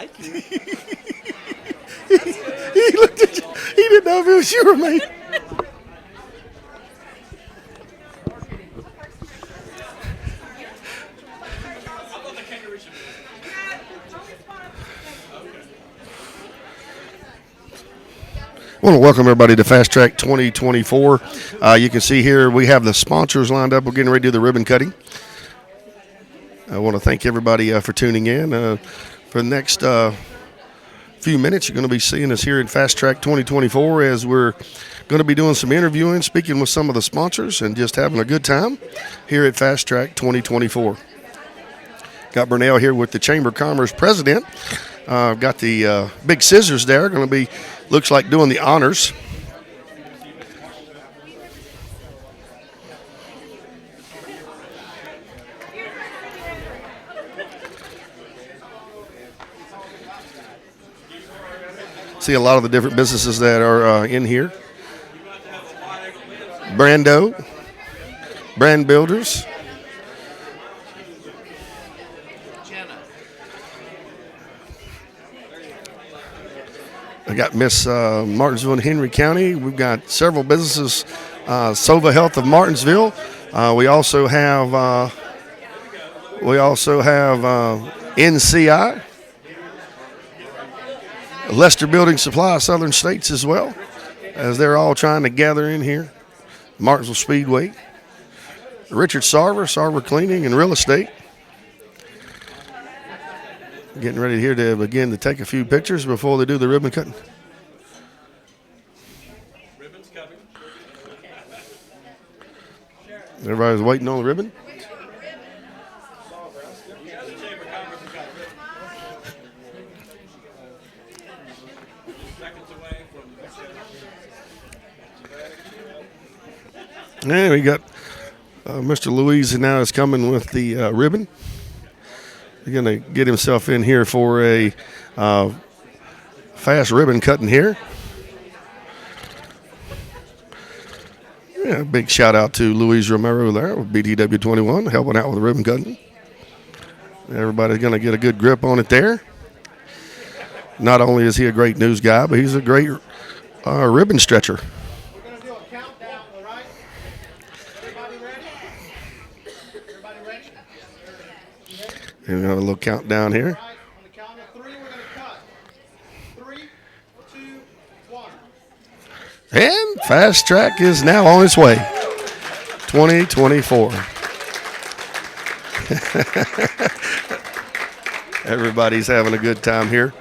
like you. He looked at you. He didn't know if it was you or me. I want to welcome everybody to Fast Track 2024. You can see here we have the sponsors lined up. We're getting ready to do the ribbon cutting. I want to thank everybody for tuning in. For the next few minutes, you're going to be seeing us here at Fast Track 2024 as we're going to be doing some interviewing, speaking with some of the sponsors, and just having a good time here at Fast Track 2024. Got Burnell here with the Chamber of Commerce president. Got the big scissors there. Going to be, looks like, doing the honors. See a lot of the different businesses that are in here. Brando, Brand Builders. I got Miss Martinsville and Henry County. We've got several businesses. Sova Health of Martinsville. We also have NCI. Lester Building Supply, Southern States as well, as they're all trying to gather in here. Martinsville Speedway. Richard Sarver Cleaning and Real Estate. Getting ready here to begin to take a few pictures before they do the ribbon cutting. Ribbon's coming. Everybody's waiting on the ribbon. Yeah, we got Mr. Louise now is coming with the ribbon. He's going to get himself in here for a fast ribbon cutting here. Yeah, big shout out to Louise Romero there with BTW 21 helping out with the ribbon cutting. Everybody's going to get a good grip on it there. Not only is he a great news guy, but he's a great ribbon stretcher. And we have a little countdown here. On the count of three, we're going to cut. 3, 2, 1. And Fast Track is now on its way. 2024. Everybody's having a good time here.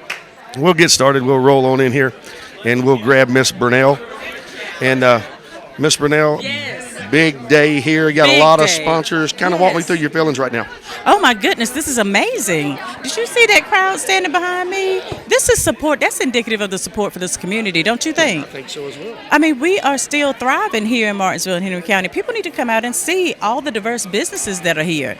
We'll get started. We'll roll on in here, and we'll grab Miss Burnell. And Miss Burnell, big day here. You got a lot of sponsors. Kind of walk me through your feelings right now. Oh my goodness, this is amazing. Did you see that crowd standing behind me? This is support. That's indicative of the support for this community, don't you think? I think so as well. I mean, we are still thriving here in Martinsville and Henry County. People need to come out and see all the diverse businesses that are here.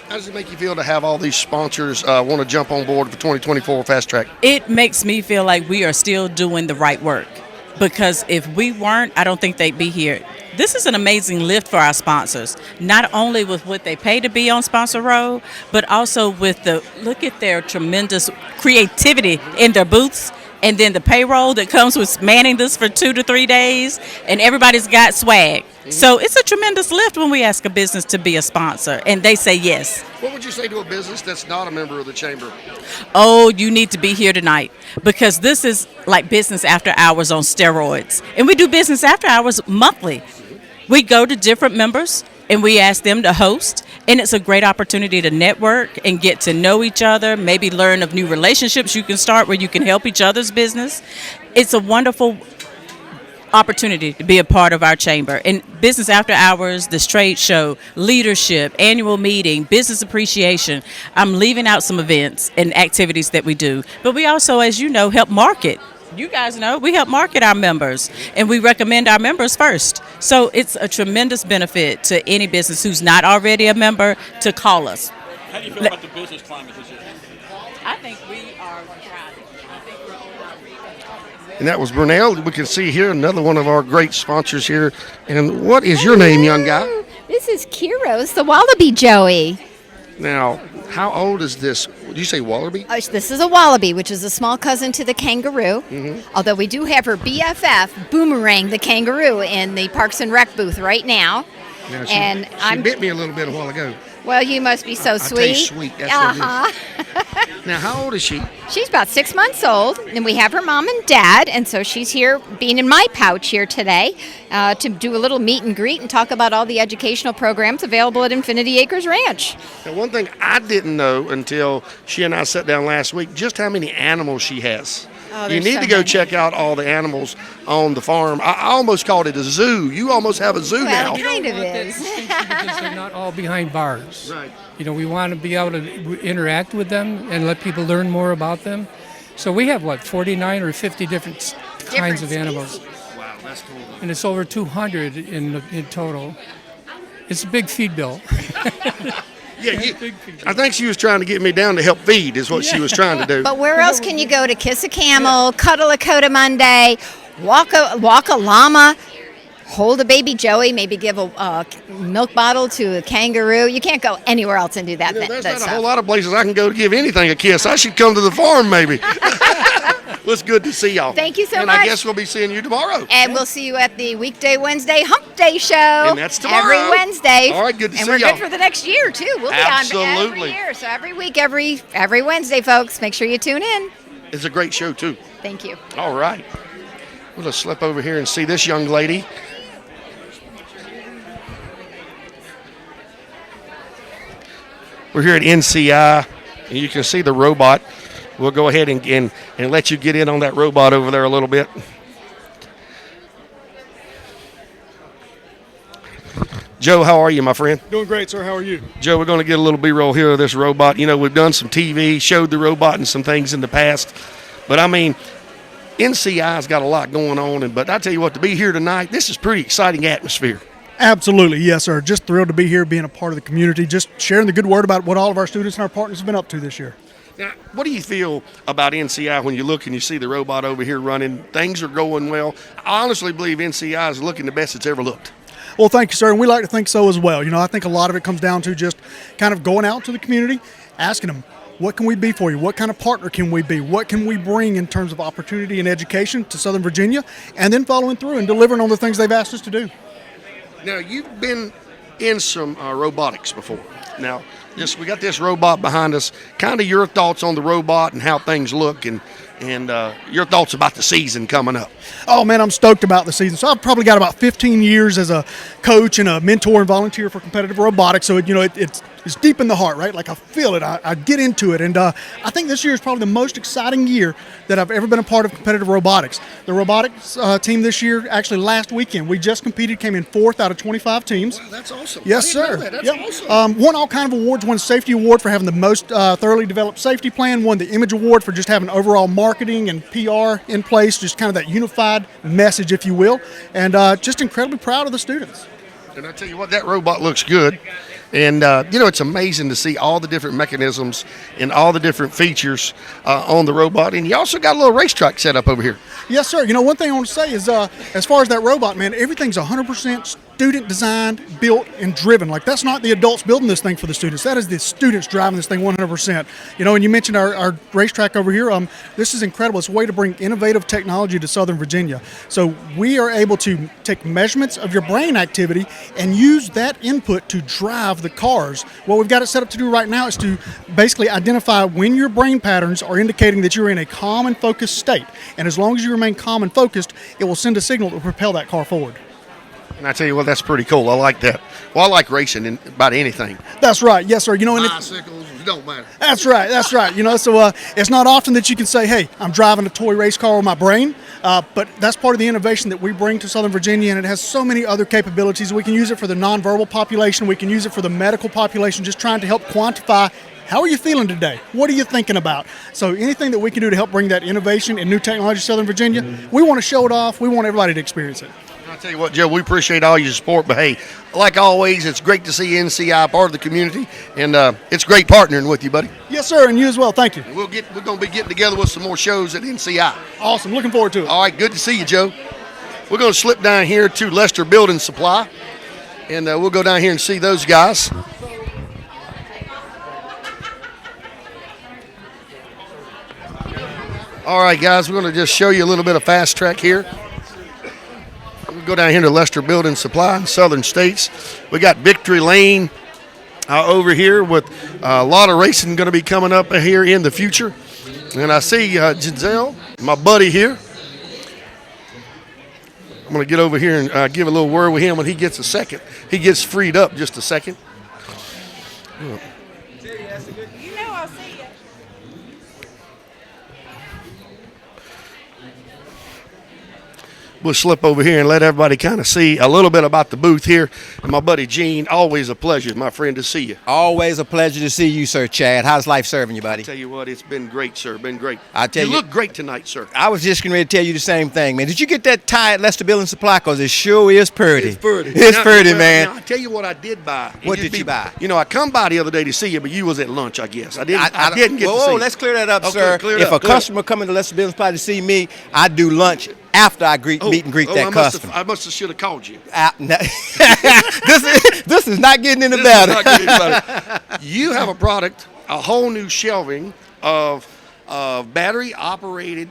How does it make you feel to have all these sponsors want to jump on board for 2024 Fast Track? It makes me feel like we are still doing the right work, because if we weren't, I don't think they'd be here. This is an amazing lift for our sponsors, not only with what they pay to be on Sponsor Row, but also with look at their tremendous creativity in their booths, and then the payroll that comes with manning this for 2 to 3 days, and everybody's got swag. So it's a tremendous lift when we ask a business to be a sponsor, and they say yes. What would you say to a business that's not a member of the Chamber? Oh, you need to be here tonight, because this is like business after hours on steroids. And we do business after hours monthly. We go to different members and we ask them to host, and it's a great opportunity to network and get to know each other, maybe learn of new relationships you can start where you can help each other's business. It's a wonderful opportunity to be a part of our chamber. And business after hours, this trade show, leadership, annual meeting, business appreciation. I'm leaving out some events and activities that we do. But we also, as you know, help market. You guys know we help market our members, and we recommend our members first. So it's a tremendous benefit to any business who's not already a member to call us. How do you feel about the business climate this year? I think we are thriving. I think we're on our feet. And that was Burnell. We can see here another one of our great sponsors here. And what is your name, young guy? This is Kiros, the Wallaby Joey. Now, How old is this? Did you say wallaby? This is a wallaby, which is a small cousin to the kangaroo. Although we do have her BFF, Boomerang the kangaroo, in the Parks and Rec booth right now. Now, And she bit me a little bit a while ago. Well, you must be so I sweet. taste sweet. That's what it is. Now, how old is she? She's about 6 months old, and we have her mom and dad, and so she's here, being in my pouch here today, to do a little meet and greet and talk about all the educational programs available at Infinity Acres Ranch. Now, one thing I didn't know until she and I sat down last week, just how many animals she has. Oh, You there's need so to go many. check out all the animals on the farm. I almost called it a zoo. You almost have a zoo Well, now. it kind of want that is. distinction because they're not all behind bars. Right. You know, we want to be able to interact with them and let people learn more about them. So we have, 49 or 50 different kinds of animals. species. Wow, that's cool. And it's over 200 in total. It's a big feed bill. Yeah, I think she was trying to get me down to help feed is what she was trying to do. But where else can you go to kiss a camel, cuddle a Coda Monday, walk a llama, hold a baby Joey, maybe give a milk bottle to a kangaroo? You can't go anywhere else and do that. There's that not stuff. a whole lot of places I can go to give anything a kiss. I should come to the farm maybe. Well, it's good to see y'all. Thank you so and I much. guess we'll be seeing you tomorrow. And we'll see you at the weekday Wednesday Hump Day show. And that's tomorrow. Every Wednesday. All right, good to and see we're y'all. good for the next year too. We'll be on Absolutely. every year. So every week, every Wednesday, folks. Make sure you tune in. It's a great show too. Thank you. All right. We'll just slip over here and see this young lady. We're here at NCI, and you can see the robot. We'll go ahead and let you get in on that robot over there a little bit. Joe, how are you, my friend? Doing great, sir. How are you? Joe, we're going to get a little B-roll here of this robot. You know, we've done some TV, showed the robot and some things in the past. But, I mean, NCI's got a lot going on. But I tell you what, to be here tonight, this is pretty exciting atmosphere. Absolutely, yes, sir. Just thrilled to be here, being a part of the community, just sharing the good word about what all of our students and our partners have been up to this year. Now, what do you feel about NCI when you look and you see the robot over here running? Things are going well. I honestly believe NCI is looking the best it's ever looked. Well, thank you, sir, and we like to think so as well. You know, I think a lot of it comes down to just kind of going out to the community, asking them, what can we be for you? What kind of partner can we be? What can we bring in terms of opportunity and education to Southern Virginia? And then following through and delivering on the things they've asked us to do. Now, you've been in some robotics before. Now, we got this robot behind us. Kind of your thoughts on the robot and how things look and your thoughts about the season coming up. Oh, man, I'm stoked about the season. So I've probably got about 15 years as a coach and a mentor and volunteer for competitive robotics. So, you know, it's deep in the heart, right? Like I feel it. I get into it. And I think this year is probably the most exciting year that I've ever been a part of competitive robotics. The robotics team this year, actually last weekend, we just competed, came in 4th out of 25 teams. Wow, that's awesome. Yes, I didn't sir. know that. That's Yep. awesome. Won all kind of awards. Won safety award for having the most thoroughly developed safety plan. Won the image award for just having overall marketing and PR in place. Just kind of that unified message, if you will. And just incredibly proud of the students. And I tell you what, that robot looks good. And, you know, it's amazing to see all the different mechanisms and all the different features on the robot. And you also got a little racetrack set up over here. Yes, sir. You know, one thing I want to say is as far as that robot, man, everything's 100% student designed, built, and driven. Like, that's not the adults building this thing for the students. That is the students driving this thing 100%. You know, and you mentioned our racetrack over here. This is incredible. It's a way to bring innovative technology to Southern Virginia. So we are able to take measurements of your brain activity and use that input to drive the cars. What we've got it set up to do right now is to basically identify when your brain patterns are indicating that you're in a calm and focused state. And as long as you remain calm and focused, it will send a signal to propel that car forward. And I tell you what, that's pretty cool. I like that. Well, I like racing in about anything. That's right. Yes, sir. You know, and Bicycles, it don't matter. That's right. That's right. You know, so it's not often that you can say, hey, I'm driving a toy race car with my brain. But that's part of the innovation that we bring to Southern Virginia, and it has so many other capabilities. We can use it for the nonverbal population. We can use it for the medical population, just trying to help quantify how are you feeling today? What are you thinking about? So anything that we can do to help bring that innovation and new technology to Southern Virginia, we want to show it off. We want everybody to experience it. I'll tell you what, Joe, we appreciate all your support. But, hey, like always, it's great to see NCI part of the community, and it's great partnering with you, buddy. Yes, sir, and you as well. Thank you. We're going to be getting together with some more shows at NCI. Awesome. Looking forward to it. All right, good to see you, Joe. We're going to slip down here to Lester Building Supply, and we'll go down here and see those guys. All right, guys, we're going to just show you a little bit of fast track here. We'll go down here to Lester Building Supply in Southern States. We got Victory Lane over here with a lot of racing going to be coming up here in the future. And I see Giselle, my buddy here. I'm going to get over here and give a little word with him when he gets a second. He gets freed up just a second. We'll slip over here and let everybody kind of see a little bit about the booth here. And my buddy Gene, always a pleasure, my friend, to see you. Always a pleasure to see you, sir, Chad. How's life serving you, buddy? I tell you what, it's been great, sir. Been great. You look great tonight, sir. I was just going to tell you the same thing, man. Did you get that tie at Lester Building Supply? Because it sure is pretty. It's pretty. It's pretty, man. Now, I tell you what I did buy. What did you buy? You know, I come by the other day to see you, but you was at lunch, I guess. I didn't get to see Whoa, you. let's clear that up, Okay, sir. clear it If up, a customer coming to Lester Building Supply to see me, I do lunch after I meet and greet that customer. I must have should have called you. This is not getting any better. You have a product, a whole new shelving of battery-operated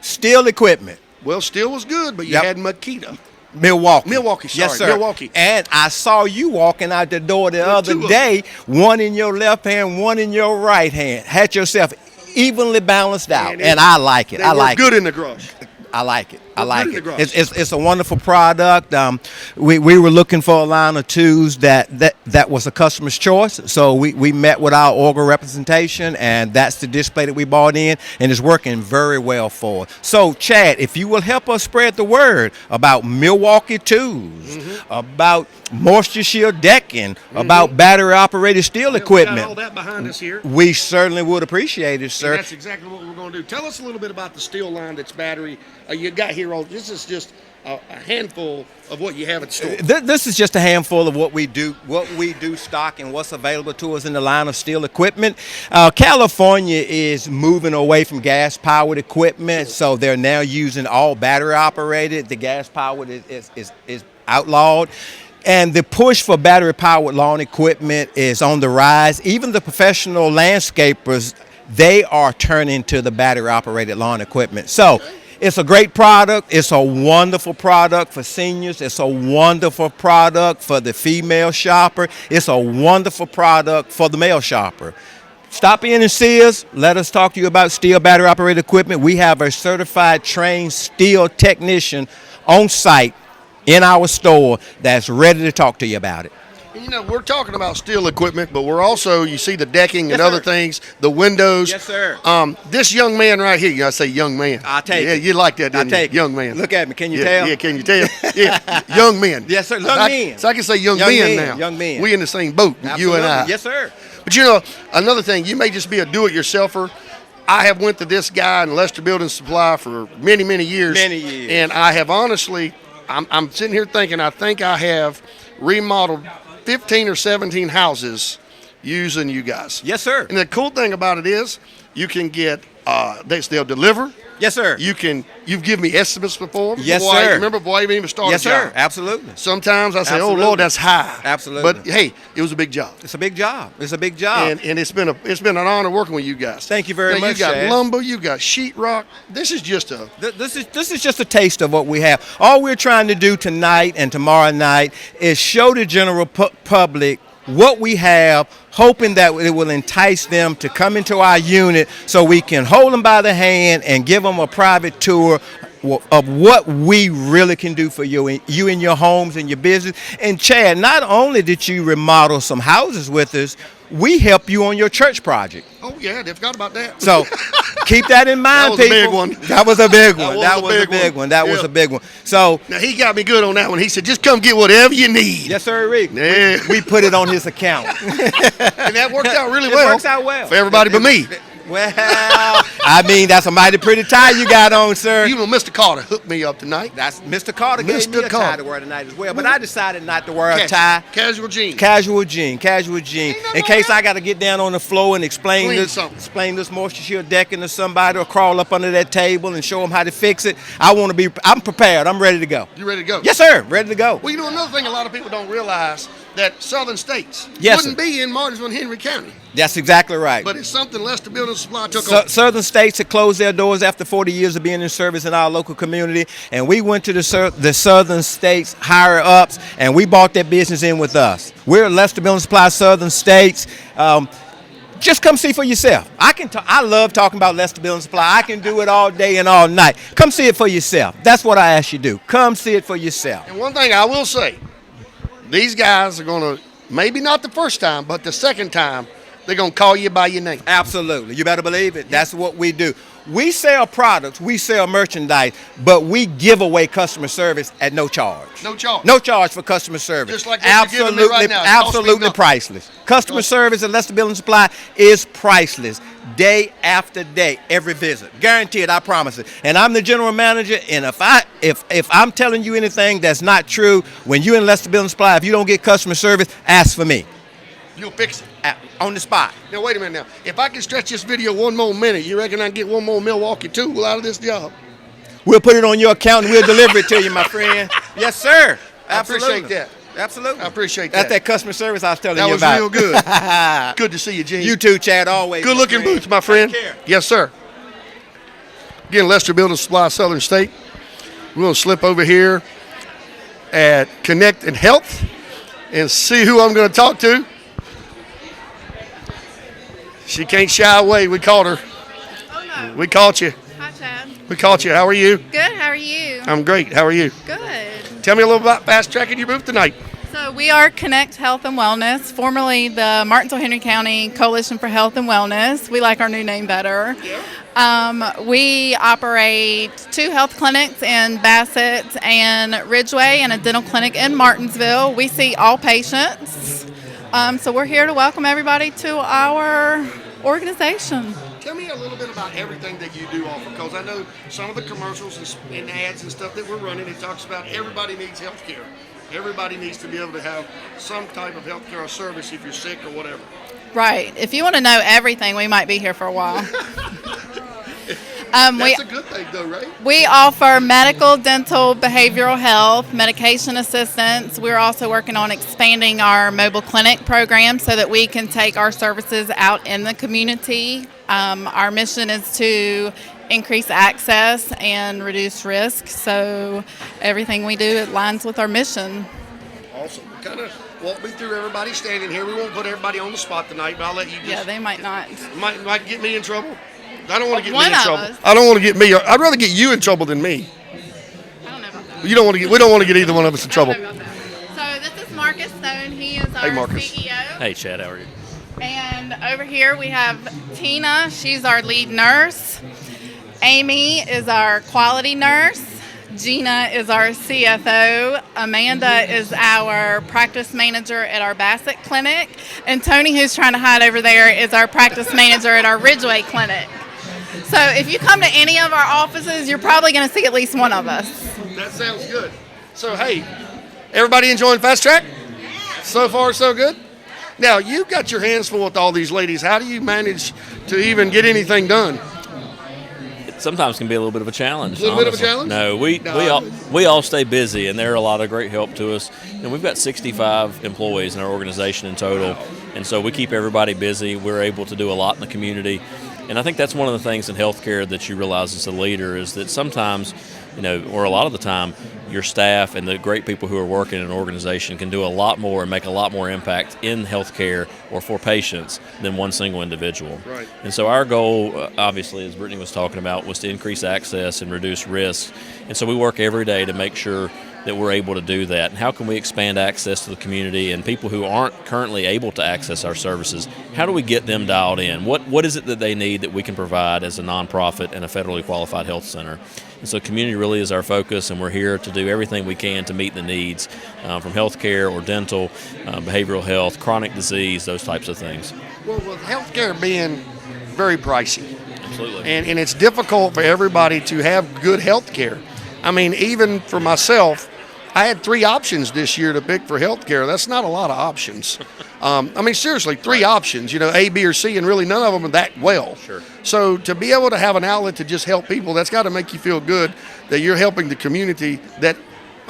Steel equipment. Well, steel was good, but you Yep. had Makita. Milwaukee. Sorry, yes, sir. Milwaukee. And I saw you walking out the door the other two of day, one in your left hand, one in your right hand. Had yourself evenly balanced out, and I like it. They I were like good it. in the garage. I like it. I We're like good in it. the garage. It's a wonderful product. We were looking for a line of tools that was a customer's choice. So we met with our Orga representation, and that's the display that we bought in, and it's working very well for us. So, Chad, if you will help us spread the word about Milwaukee tools, about moisture shield decking, about battery-operated steel We equipment, got all that behind us here. we certainly would appreciate it, sir. And that's exactly what we're going to do. Tell us a little bit about the steel line that's battery. You got here. This is just a handful of what you have at store. This is just a handful of what we do stock and what's available to us in the line of steel equipment. California is moving away from gas-powered equipment, so they're now using all battery-operated. The gas-powered is outlawed. And the push for battery-powered lawn equipment is on the rise. Even the professional landscapers, they are turning to the battery-operated lawn equipment. So it's a great product. It's a wonderful product for seniors. It's a wonderful product for the female shopper. It's a wonderful product for the male shopper. Stop in and see us. Let us talk to you about steel battery-operated equipment. We have a certified, trained steel technician on site in our store that's ready to talk to you about it. You know, we're talking about steel equipment, but we're also, you see the decking and Yes, other sir. things, the windows. Yes, sir. This young man right here, you gotta say young man. I'll take yeah, it. you like that, didn't I'll take you? it. Young man. Look at me. Can you yeah, tell? Yeah, can you tell? Yeah, young men. Yes, sir. Young men. So I can say young Young men men, now. young men. We in the same boat, you and Absolutely. I. Yes, sir. But you know, another thing, you may just be a do-it-yourselfer. I have went to this guy in Lester Building Supply for many, many years. Many years. And I have honestly, I'm sitting here thinking, I think I have remodeled 15 or 17 houses using you guys. Yes, sir. And the cool thing about it is you can get, they'll deliver. Yes, sir. You've given me estimates before. Yes, before sir. Remember before I even started Yes, the job. sir. Absolutely. Sometimes I say, Absolutely. oh, Lord, that's high. Absolutely. But, hey, it was a big job. It's a big job. It's a big job. And it's been an honor working with you guys. Thank you very now, much, You got Chad. lumber, you got sheetrock. This is just a This is just a taste of what we have. All we're trying to do tonight and tomorrow night is show the general public what we have, hoping that it will entice them to come into our unit so we can hold them by the hand and give them a private tour of what we really can do for you in your homes and your business. And Chad, not only did you remodel some houses with us, we help you on your church project. Oh yeah, they forgot about that. So keep that in mind, That was a people. big one. That was a big one. That was a big one. That was Yeah. a big one. So Now he got me good on that one. He said, "Just come get whatever you need." yes, sir, Rick. Yeah. We put it on his account. And that worked out really It well. works out well for everybody but me. Well, I mean, that's a mighty pretty tie you got on, sir. You know, Mr. Carter hooked me up tonight. That's Mr. Carter gave me Mr. a tie Carter. to wear tonight as well, but I decided not to wear a tie. Casual jeans. Casual jean. In case I got to get down on the floor and explain Clean this, something. moisture shield decking to somebody, or crawl up under that table and show them how to fix it. I'm prepared. I'm ready to go. You ready to go? Yes, sir. Ready to go. Well, you know, another thing a lot of people don't realize, that Southern States Yes, wouldn't be in Martinsville and Henry County. That's exactly right. But it's something Lester Building Supply took over. Southern States had closed their doors after 40 years of being in service in our local community, and we went to the Southern States higher ups, and we bought that business in with us. We're Lester Building Supply, Southern States. Just come see for yourself. I love talking about Lester Building Supply. I can do it all day and all night. Come see it for yourself. That's what I ask you to do. Come see it for yourself. And one thing I will say, these guys are going to, maybe not the first time, but the second time, they're going to call you by your name. Absolutely. You better believe it. That's what we do. We sell products, we sell merchandise, but we give away customer service at no charge. No charge. No charge for customer service. Just like what you're giving me right now. It costs me Absolutely nothing. priceless. Customer service at Lester Building Supply is priceless. Day after day, every visit. Guaranteed, I promise it. And I'm the general manager, and if I'm telling you anything that's not true, when you're in Lester Building Supply, if you don't get customer service, ask for me. You'll fix it. On the spot. Now, wait a minute now. If I can stretch this video one more minute, you reckon I can get one more Milwaukee tool out of this job? We'll put it on your account and we'll deliver it to you, my friend. Yes, sir. Absolutely. I appreciate that. Absolutely. I appreciate That's that. that customer service I was telling That you was about. real good. Good to see you, Gene. You too, Chad, always. Good looking boots, my friend. Take care. Yes, sir. Again, Lester Building Supply, Southern State. We're going to slip over here at Connect and Health and see who I'm going to talk to. She can't shy away. We caught her. Oh, no. We caught you. Hi, Chad. We caught you. How are you? Good. How are you? I'm great. How are you? Good. Tell me a little about Fast Tracking your booth tonight. So we are Connect Health and Wellness, formerly the Martinsville-Henry County Coalition for Health and Wellness. We like our new name better. We operate 2 health clinics in Bassett and Ridgeway and a dental clinic in Martinsville. We see all patients. So we're here to welcome everybody to our organization. Tell me a little bit about everything that you do offer, because I know some of the commercials and ads and stuff that we're running, it talks about everybody needs health care. Everybody needs to be able to have some type of health care or service if you're sick or whatever. Right. If you want to know everything, we might be here for a while. That's a good thing, though, right? We offer medical, dental, behavioral health, medication assistance. We're also working on expanding our mobile clinic program so that we can take our services out in the community. Our mission is to increase access and reduce risk, so everything we do aligns with our mission. Awesome. Kind of walk me through everybody standing here. We won't put everybody on the spot tonight, but I'll let you just... Yeah, they might not. Might get me in trouble. I don't want to get One me in of trouble. us. I don't want to get me. I'd rather get you in trouble than me. I don't know about that. You don't want to get. We don't want to get either one of us in trouble. I don't know about that. So this is Marcus Stone. He is our Hey, Marcus. CEO. Hey, Chad, how are you? And over here we have Tina. She's our lead nurse. Amy is our quality nurse. Gina is our CFO. Amanda is our practice manager at our Bassett Clinic. And Tony, who's trying to hide over there, is our practice manager at our Ridgeway Clinic. So if you come to any of our offices, you're probably going to see at least one of us. That sounds good. So hey, everybody enjoying Fast Track? So far, so good. Now you got your hands full with all these ladies. How do you manage to even get anything done? It sometimes can be a little bit of a challenge. A little bit of a honestly. challenge? No, we all stay busy, and they're a lot of great help to us. And we've got 65 employees in our organization in total, and so we keep everybody busy. We're able to do a lot in the community, and I think that's one of the things in healthcare that you realize as a leader is that sometimes, or a lot of the time, your staff and the great people who are working in an organization can do a lot more and make a lot more impact in healthcare or for patients than one single individual. Right. And so our goal, obviously, as Brittany was talking about, was to increase access and reduce risk. And so we work every day to make sure that we're able to do that. And how can we expand access to the community and people who aren't currently able to access our services? How do we get them dialed in? What is it that they need that we can provide as a nonprofit and a federally qualified health center? And so community really is our focus, and we're here to do everything we can to meet the needs from healthcare or dental, behavioral health, chronic disease, those types of things. Well, with healthcare being very pricey, Absolutely. and it's difficult for everybody to have good health care. I mean, even for myself, I had 3 options this year to pick for health care. That's not a lot of options. I mean, seriously, 3 options, A, B, or C, and really none of them are that well. Sure. So to be able to have an outlet to just help people, that's got to make you feel good that you're helping the community that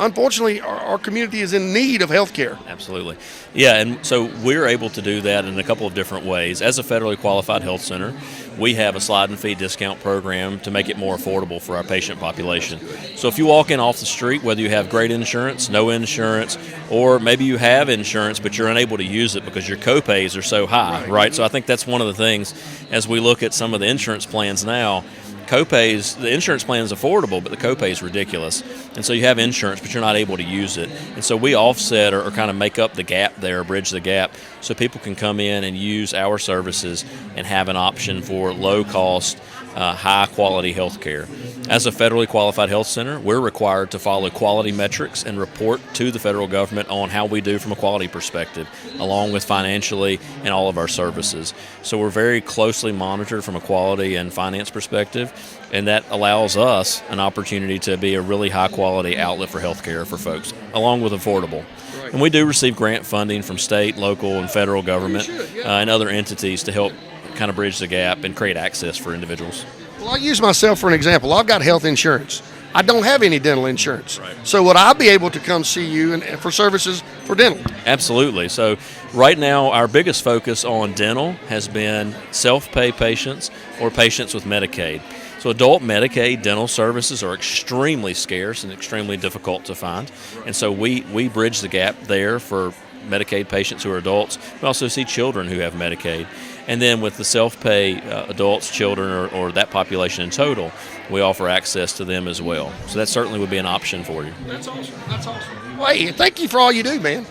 unfortunately, our community is in need of health care. Absolutely. Yeah, and so we're able to do that in a couple of different ways. As a federally qualified health center, we have a slide and fee discount program to make it more affordable for our patient population. So if you walk in off the street, whether you have great insurance, no insurance, or maybe you have insurance but you're unable to use it because your copays are so high, right? So I think that's one of the things as we look at some of the insurance plans now. Copays, the insurance plan is affordable, but the copay is ridiculous. And so you have insurance, but you're not able to use it. And so we offset or kind of make up the gap there, bridge the gap, so people can come in and use our services and have an option for low-cost, high-quality health care. As a federally qualified health center, we're required to follow quality metrics and report to the federal government on how we do from a quality perspective, along with financially and all of our services. So we're very closely monitored from a quality and finance perspective, and that allows us an opportunity to be a really high-quality outlet for health care for folks, along with affordable. And we do receive grant funding from state, local, and federal government and other entities to help kind of bridge the gap and create access for individuals. Well, I'll use myself for an example. I've got health insurance. I don't have any dental insurance. Right. So would I be able to come see you and for services for dental? Absolutely. So right now, our biggest focus on dental has been self-pay patients or patients with Medicaid. So adult Medicaid dental services are extremely scarce and extremely difficult to find. And so we bridge the gap there for Medicaid patients who are adults. We also see children who have Medicaid. And then with the self-pay adults, children, or that population in total, we offer access to them as well. So that certainly would be an option for you. That's awesome. That's awesome. Well, hey, thank you for all you do, man.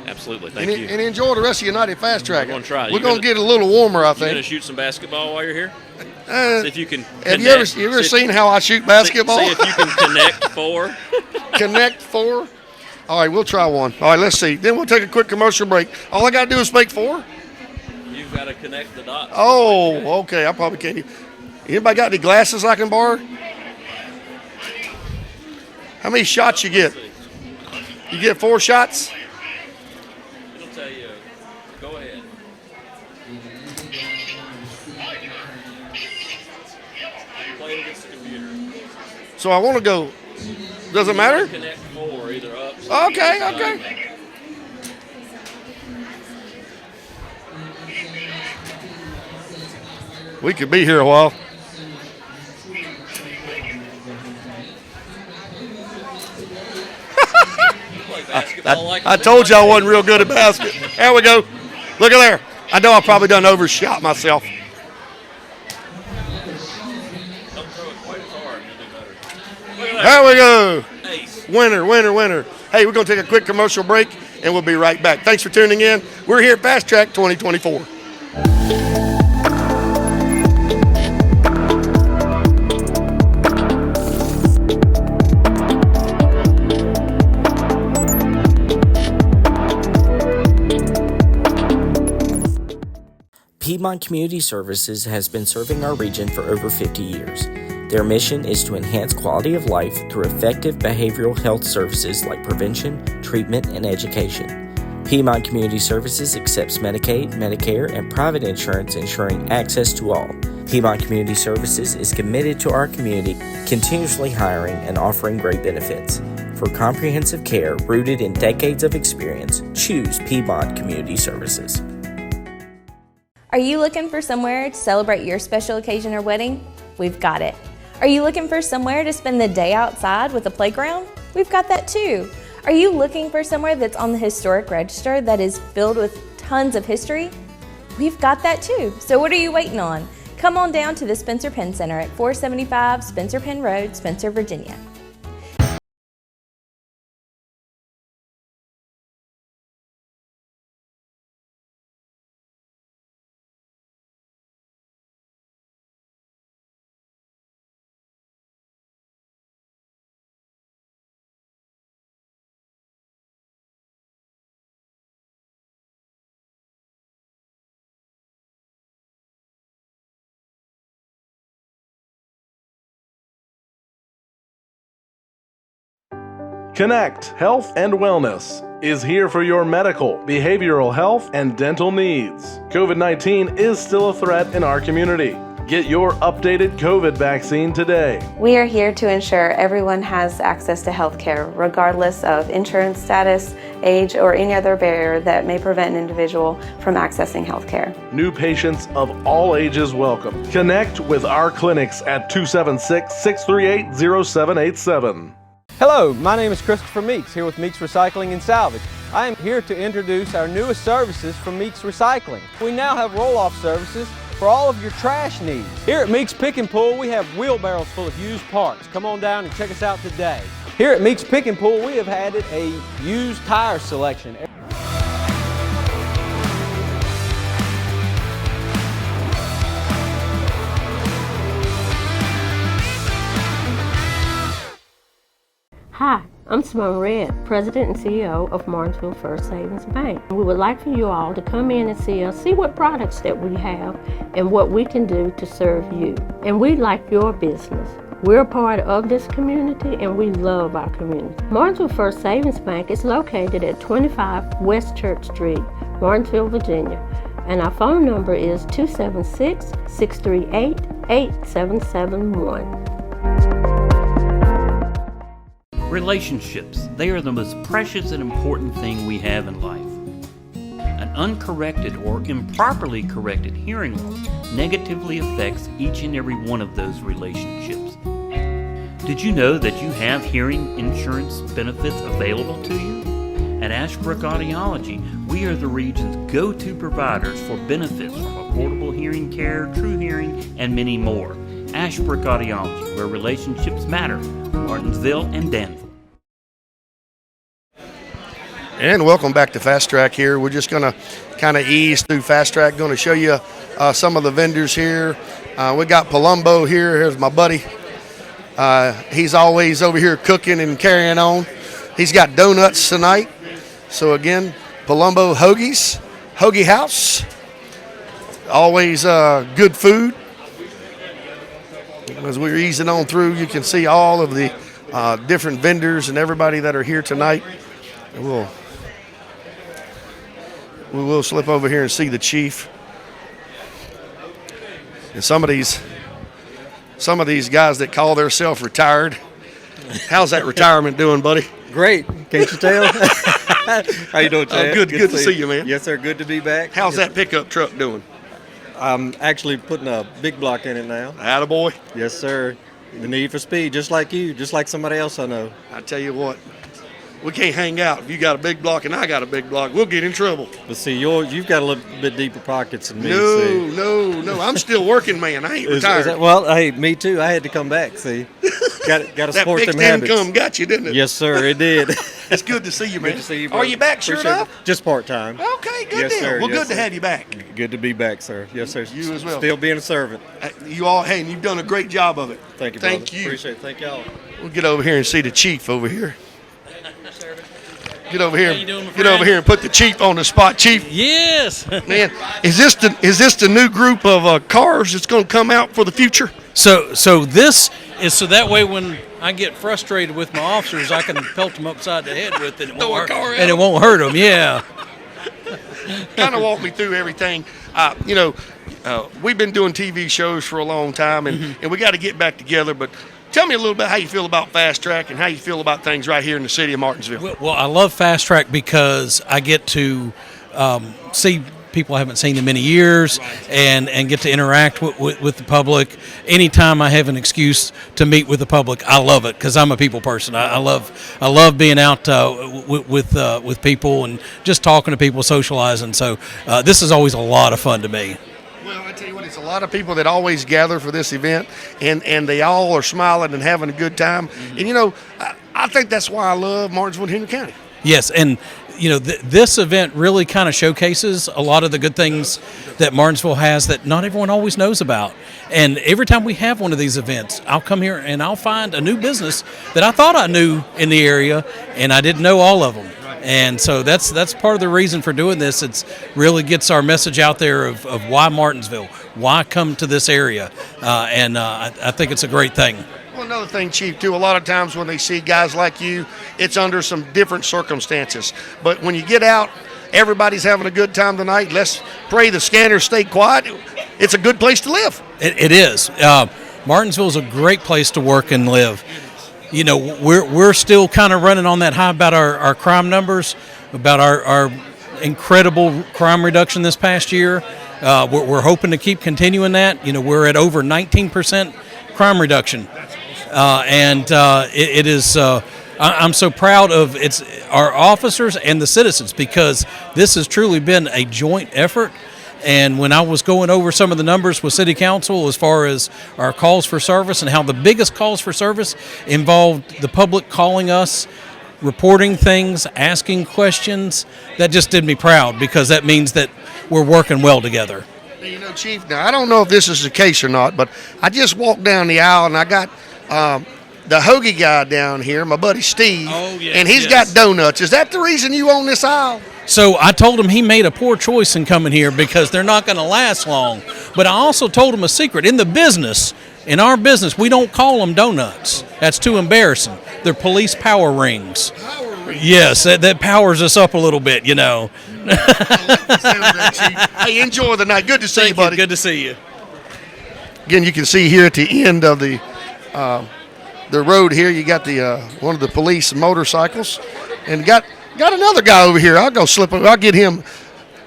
Absolutely. Thank you. And enjoy the rest of United Fast Track. We're going to try. We're going to get a little warmer, I You're think. going to shoot some basketball while you're here? See if you can Have you ever seen how I shoot basketball? See if you can connect four. Connect four? All right, we'll try one. All right, let's see. Then we'll take a quick commercial break. All I got to do is make four? You've got to connect the dots. Oh, okay. I probably can't. Anybody got any glasses I can borrow? How many shots you get? You get 4 shots? It'll tell you. Go ahead. Play against the computer. So I want to go. Does it matter? Connect 4 either up. Okay. We could be here a while. I told you I wasn't real good at basket. There we go. Look at there. I know I probably done overshot myself. Don't throw it quite as hard. You'll do better. There we go. Ace. Winner. Hey, we're going to take a quick commercial break, and we'll be right back. Thanks for tuning in. We're here at Fast Track 2024. Piedmont Community Services has been serving our region for over 50 years. Their mission is to enhance quality of life through effective behavioral health services like prevention, treatment, and education. Piedmont Community Services accepts Medicaid, Medicare, and private insurance, ensuring access to all. Piedmont Community Services is committed to our community, continuously hiring and offering great benefits. For comprehensive care rooted in decades of experience, choose Piedmont Community Services. Are you looking for somewhere to celebrate your special occasion or wedding? We've got it. Are you looking for somewhere to spend the day outside with a playground? We've got that too. Are you looking for somewhere that's on the historic register that is filled with tons of history? We've got that too. So what are you waiting on? Come on down to the Spencer Penn Center at 475 Spencer Penn Road, Spencer, Virginia. Connect Health and Wellness is here for your medical, behavioral health, and dental needs. COVID-19 is still a threat in our community. Get your updated COVID vaccine today. We are here to ensure everyone has access to health care, regardless of insurance status, age, or any other barrier that may prevent an individual from accessing health care. New patients of all ages welcome. Connect with our clinics at 276-638-0787. Hello, my name is Christopher Meeks, here with Meeks Recycling and Salvage. I am here to introduce our newest services from Meeks Recycling. We now have roll-off services for all of your trash needs. Here at Meeks Pick and Pull, we have wheelbarrows full of used parts. Come on down and check us out today. Here at Meeks Pick and Pull, we have added a used tire selection. Hi, I'm Simone Red, President and CEO of Martinsville First Savings Bank. We would like for you all to come in and see us, see what products that we have and what we can do to serve you. And we like your business. We're a part of this community and we love our community. Martinsville First Savings Bank is located at 25 West Church Street, Martinsville, Virginia. And our phone number is 276-638-8771. Relationships, they are the most precious and important thing we have in life. An uncorrected or improperly corrected hearing loss negatively affects each and every one of those relationships. Did you know that you have hearing insurance benefits available to you? At Ashbrook Audiology, we are the region's go-to providers for benefits from affordable hearing care, true hearing, and many more. Ashbrook Audiology, where relationships matter. Martinsville and Danville. And welcome back to Fast Track here. We're just going to kind of ease through Fast Track. Going to show you some of the vendors here. We got Palumbo here. Here's my buddy. He's always over here cooking and carrying on. He's got donuts tonight. So again, Palumbo Hoagies, Hoagie House. Always good food. As we're easing on through, you can see all of the different vendors and everybody that are here tonight. And we will slip over here and see the chief. And some of these guys that call themselves retired. How's that retirement doing, buddy? Great. Can't you tell? How you doing, Chad? Good to see you, man. Yes, sir. Good to be back. How's that pickup truck doing? I'm actually putting a big block in it now. Attaboy. Yes, sir. The need for speed, just like you, just like somebody else I know. I tell you what, we can't hang out. If you got a big block and I got a big block, we'll get in trouble. But see, you've got a little bit deeper pockets than me. No. I'm still working, man. I ain't retired. Well, hey, me too. I had to come back, see. Got to support them habits. That fixed income got you, didn't it? Yes, sir, it did. It's good to see you, man. Good to see you, Are you back, sure enough? Just part-time. Okay, good yes, deal. Sir. Well, yes, good sir. to have you back. Good to be back, sir. Yes, sir. You as well. Still being a servant. You all, hey, and you've done a great job of it. Thank you, brother. Thank you. Appreciate it. Thank y'all. We'll get over here and see the chief over here. Get over here. How you doing, my Get over friend? here and put the chief on the spot, chief. Yes. Man, is this the new group of cars that's going to come out for the future? So this is so that way when I get frustrated with my officers, I can pelt them upside the head with it, and it won't hurt them. Yeah. Kind of walk me through everything. We've been doing TV shows for a long time, and we got to get back together. But tell me a little bit how you feel about Fast Track and how you feel about things right here in the city of Martinsville. Well, I love Fast Track because I get to see people I haven't seen in many years and get to interact with the public. Anytime I have an excuse to meet with the public, I love it because I'm a people person. I love being out with people and just talking to people, socializing. So this is always a lot of fun to me. Well, I tell you what, it's a lot of people that always gather for this event, and they all are smiling and having a good time. And, I think that's why I love Martinsville and Henry County. Yes, and, this event really kind of showcases a lot of the good things that Martinsville has that not everyone always knows about. And every time we have one of these events, I'll come here and I'll find a new business that I thought I knew in the area, and I didn't know all of them. And so that's part of the reason for doing this. It's really gets our message out there of why Martinsville, why come to this area, and I think it's a great thing. Well, another thing, Chief, too, a lot of times when they see guys like you, it's under some different circumstances. But when you get out, everybody's having a good time tonight. Let's pray the scanners stay quiet. It's a good place to live. It is. Martinsville is a great place to work and live. You know, we're still kind of running on that high about our crime numbers, about our incredible crime reduction this past year. We're hoping to keep continuing that. You know, we're at over 19% crime reduction, it is. I'm so proud of our officers and the citizens, because this has truly been a joint effort. And when I was going over some of the numbers with City Council as far as our calls for service and how the biggest calls for service involved the public calling us, reporting things, asking questions, that just did me proud, because that means that we're working well together. You know, Chief, now I don't know if this is the case or not, but I just walked down the aisle and I got the hoagie guy down here, my buddy Steve, and he's got donuts. Is that the reason you own this aisle? So I told him he made a poor choice in coming here because they're not going to last long. But I also told him a secret. In our business, we don't call them donuts. That's too embarrassing. They're police power rings. Yes, that powers us up a little bit, you know. Hey, enjoy the night. Good to see you, buddy. Good to see you. Again, you can see here at the end of the road here, you got the one of the police motorcycles, and got another guy over here. I'll go slip him. I'll get him.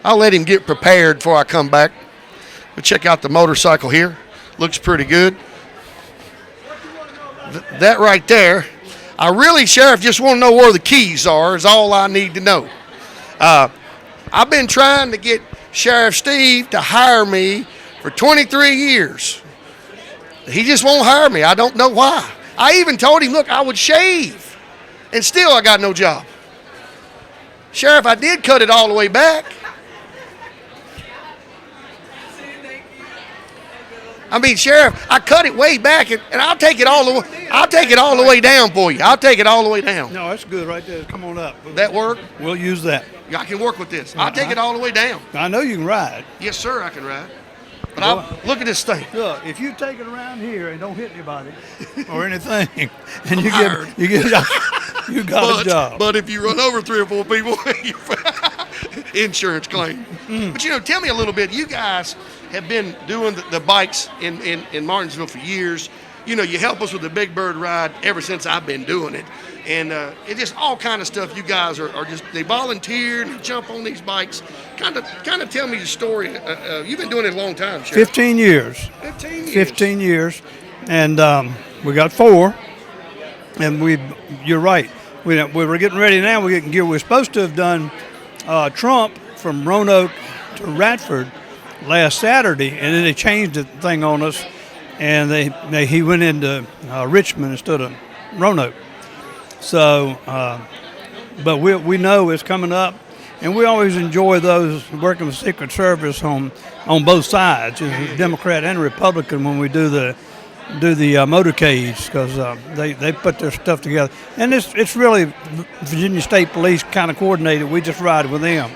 I'll let him get prepared before I come back. We'll check out the motorcycle here. Looks pretty good. That right there. I really, Sheriff, just want to know where the keys are is all I need to know. I've been trying to get Sheriff Steve to hire me for 23 years. He just won't hire me. I don't know why. I even told him, look, I would shave, and still I got no job. Sheriff, I did cut it all the way back. I mean, Sheriff, I cut it way back, and I'll take it all the way. I'll take it all the way down for you. I'll take it all the way down. No, that's good right there. Come on up. That work? We'll use that. I can work with this. I'll take it all the way down. I know you can ride. Yes, sir, I can ride. But look at this thing. Look, if you take it around here and don't hit anybody or anything, and you got a job. But if you run over 3 or 4 people, insurance claim. But you know, tell me a little bit. You guys have been doing the bikes in Martinsville for years. You know, you help us with the Big Bird ride ever since I've been doing it. And it's just all kind of stuff. You guys are just, they volunteer and they jump on these bikes. Kind of tell me the story. You've been doing it a long time, Sheriff. 15 years. 15 years. And we got 4. And you're right. We were getting ready now. We're getting gear. We're supposed to have done Trump from Roanoke to Radford last Saturday, and then they changed the thing on us, and he went into Richmond instead of Roanoke. So, but we know it's coming up, and we always enjoy those working with Secret Service on both sides, Democrat and Republican, when we do the motorcades, because they put their stuff together, and it's really Virginia State Police kind of coordinated. We just ride with them,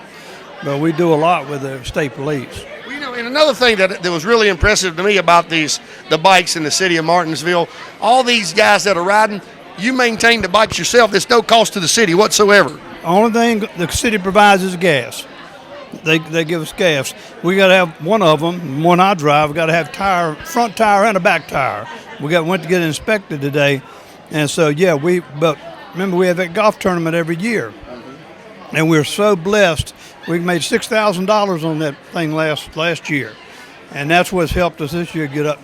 but we do a lot with the state police. Well, you know, and another thing that was really impressive to me about the bikes in the city of Martinsville, all these guys that are riding, you maintain the bikes yourself. There's no cost to the city whatsoever. Only thing the city provides is gas. They give us gas. We got to have one of them. One I drive, we got to have front tire and a back tire. Went to get it inspected today, and so yeah, but remember we have that golf tournament every year, and we're so blessed. We made $6,000 on that thing last year, and that's what's helped us this year get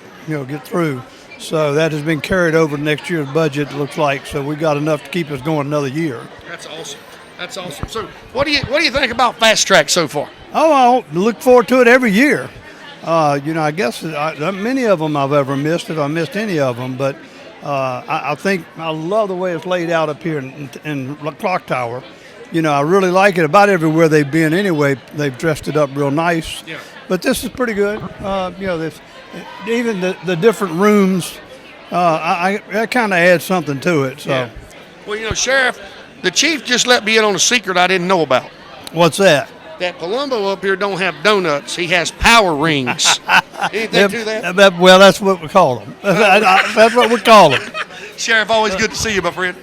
through. So that has been carried over to next year's budget. It looks like, so we got enough to keep us going another year. That's awesome. That's awesome. So, what do you think about Fast Track so far? Oh, I look forward to it every year. I guess many of them I've ever missed, if I missed any of them. But I think I love the way it's laid out up here in Clock Tower. You know, I really like it. About everywhere they've been anyway, they've dressed it up real nice. Yeah. But this is pretty good. Even the different rooms, I kind of add something to it. So. Yeah. Well, you know, Sheriff, the chief just let me in on a secret I didn't know about. What's that? That Palumbo up here don't have donuts. He has power rings. Anything to that? Well, that's what we call them. That's what we call them. Sheriff, always good to see you, my friend.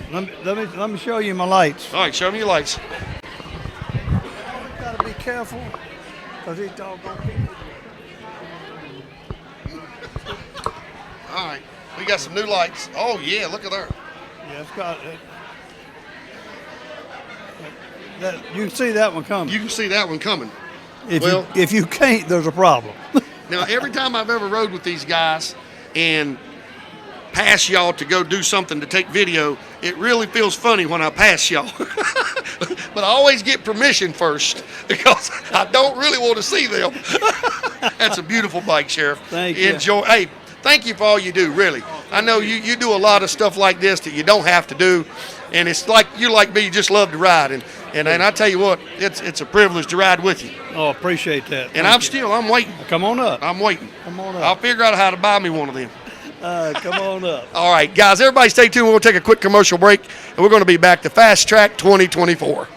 Let me show you my lights. All right, show me your lights. Got to be careful, because these doggone people. All right. We got some new lights. Oh, yeah, look at there. Yeah, it's got it. You can see that one coming. You can see that one coming. If you can't, there's a problem. Now, every time I've ever rode with these guys and pass y'all to go do something to take video, it really feels funny when I pass y'all. But I always get permission first because I don't really want to see them. That's a beautiful bike, Sheriff. Thank you. Enjoy. Hey, thank you for all you do, really. I know you do a lot of stuff like this that you don't have to do, and it's like you like me, you just love to ride. And I tell you what, it's a privilege to ride with you. Oh, appreciate that. And I'm waiting. Come on up. I'm waiting. Come on up. I'll figure out how to buy me one of them. Come on up. All right, guys, everybody stay tuned. We'll take a quick commercial break, and we're going to be back to Fast Track 2024.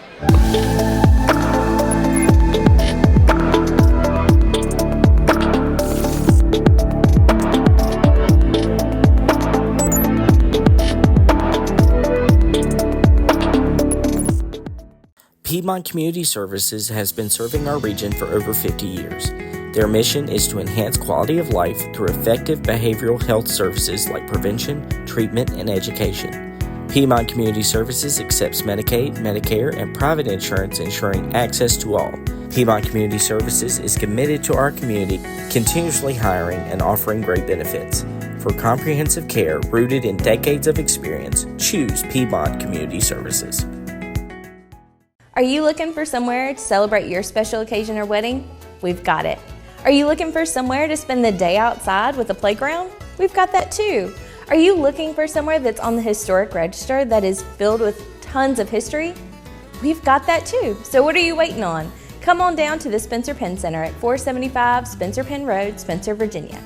Piedmont Community Services has been serving our region for over 50 years. Their mission is to enhance quality of life through effective behavioral health services like prevention, treatment, and education. Piedmont Community Services accepts Medicaid, Medicare, and private insurance, ensuring access to all. Piedmont Community Services is committed to our community, continuously hiring and offering great benefits. For comprehensive care rooted in decades of experience, choose Piedmont Community Services. Are you looking for somewhere to celebrate your special occasion or wedding? We've got it. Are you looking for somewhere to spend the day outside with a playground? We've got that too. Are you looking for somewhere that's on the historic register that is filled with tons of history? We've got that too. So what are you waiting on? Come on down to the Spencer Penn Center at 475 Spencer Penn Road, Spencer, Virginia.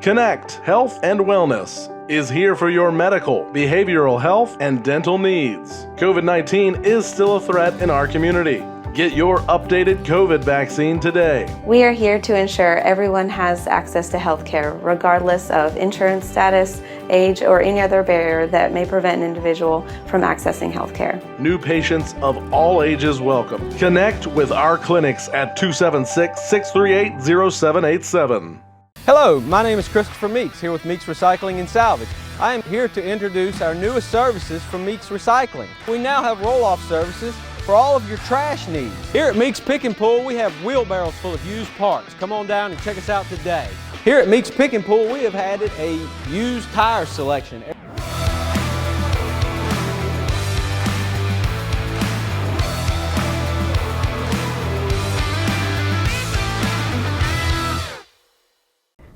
Connect Health and Wellness is here for your medical, behavioral health, and dental needs. COVID-19 is still a threat in our community. Get your updated COVID vaccine today. We are here to ensure everyone has access to health care, regardless of insurance status, age, or any other barrier that may prevent an individual from accessing health care. New patients of all ages welcome. Connect with our clinics at 276-638-0787. Hello, my name is Christopher Meeks, here with Meeks Recycling and Salvage. I am here to introduce our newest services from Meeks Recycling. We now have roll-off services for all of your trash needs. Here at Meeks Pick and Pull, we have wheelbarrows full of used parts. Come on down and check us out today. Here at Meeks Pick and Pull, we have added a used tire selection.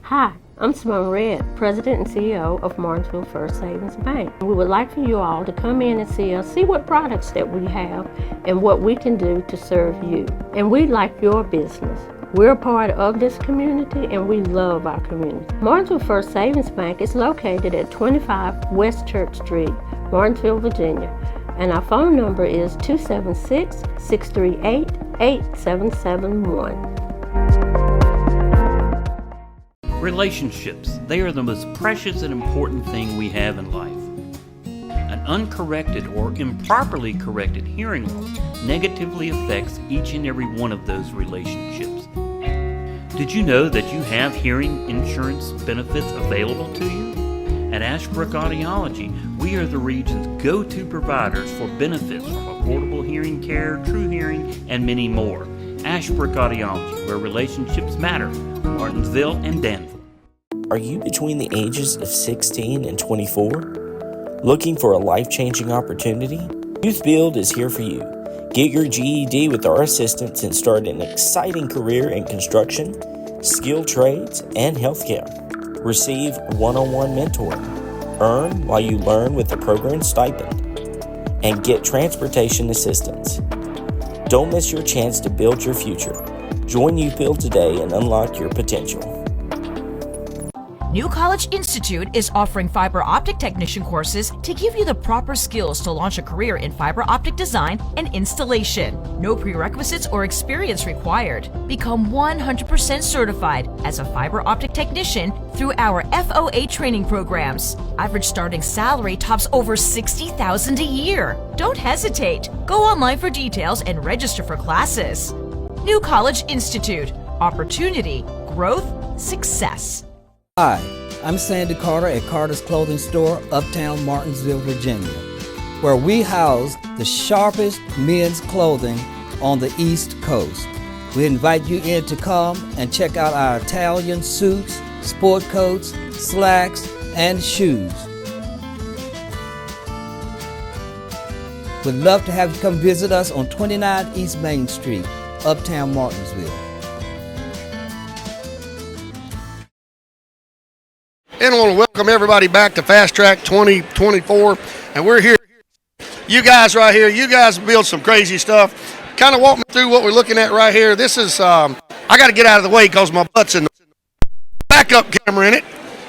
Hi, I'm Simone Red, President and CEO of Martinsville First Savings Bank. We would like for you all to come in and see us, see what products that we have and what we can do to serve you. And we like your business. We're a part of this community and we love our community. Martinsville First Savings Bank is located at 25 West Church Street, Martinsville, Virginia. And our phone number is 276-638-8771. Relationships, they are the most precious and important thing we have in life. An uncorrected or improperly corrected hearing loss negatively affects each and every one of those relationships. Did you know that you have hearing insurance benefits available to you? At Ashbrook Audiology, we are the region's go-to providers for benefits from affordable hearing care, true hearing, and many more. Ashbrook Audiology, where relationships matter. Martinsville and Danville. Are you between the ages of 16 and 24? Looking for a life-changing opportunity? Youth Build is here for you. Get your GED with our assistance and start an exciting career in construction, skilled trades, and healthcare. Receive one-on-one mentoring. Earn while you learn with the program stipend. And get transportation assistance. Don't miss your chance to build your future. Join Youth Build today and unlock your potential. New College Institute is offering fiber optic technician courses to give you the proper skills to launch a career in fiber optic design and installation. No prerequisites or experience required. Become 100% certified as a fiber optic technician through our FOA training programs. Average starting salary tops over $60,000 a year. Don't hesitate. Go online for details and register for classes. New College Institute. Opportunity, growth, success. Hi, I'm Sandy Carter at Carter's Clothing Store, Uptown Martinsville, Virginia, where we house the sharpest men's clothing on the East Coast. We invite you in to come and check out our Italian suits, sport coats, slacks, and shoes. We'd love to have you come visit us on 29 East Main Street, Uptown Martinsville. And I want to welcome everybody back to Fast Track 2024. And we're here. You guys right here, you guys build some crazy stuff. Kind of walk me through what we're looking at right here. This is, I got to get out of the way because my butt's in the backup camera in it.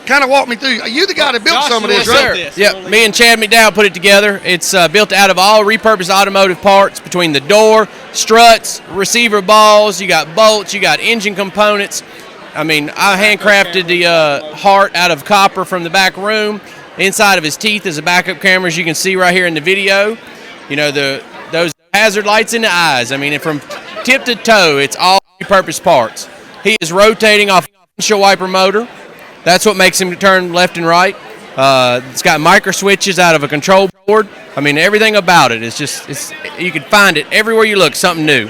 Kind of walk me through. Are you the guy that built some of this, right? Yep, me and Chad McDowell put it together. It's built out of all repurposed automotive parts between the door, struts, receiver balls, you got bolts, you got engine components. I mean, I handcrafted the heart out of copper from the back room. Inside of his teeth is a backup camera, as you can see right here in the video. You know, those hazard lights in the eyes. I mean, from tip to toe, it's all repurposed parts. He is rotating off a windshield wiper motor. That's what makes him turn left and right. It's got micro switches out of a control board. I mean, everything about it is just, you can find it everywhere you look, something new.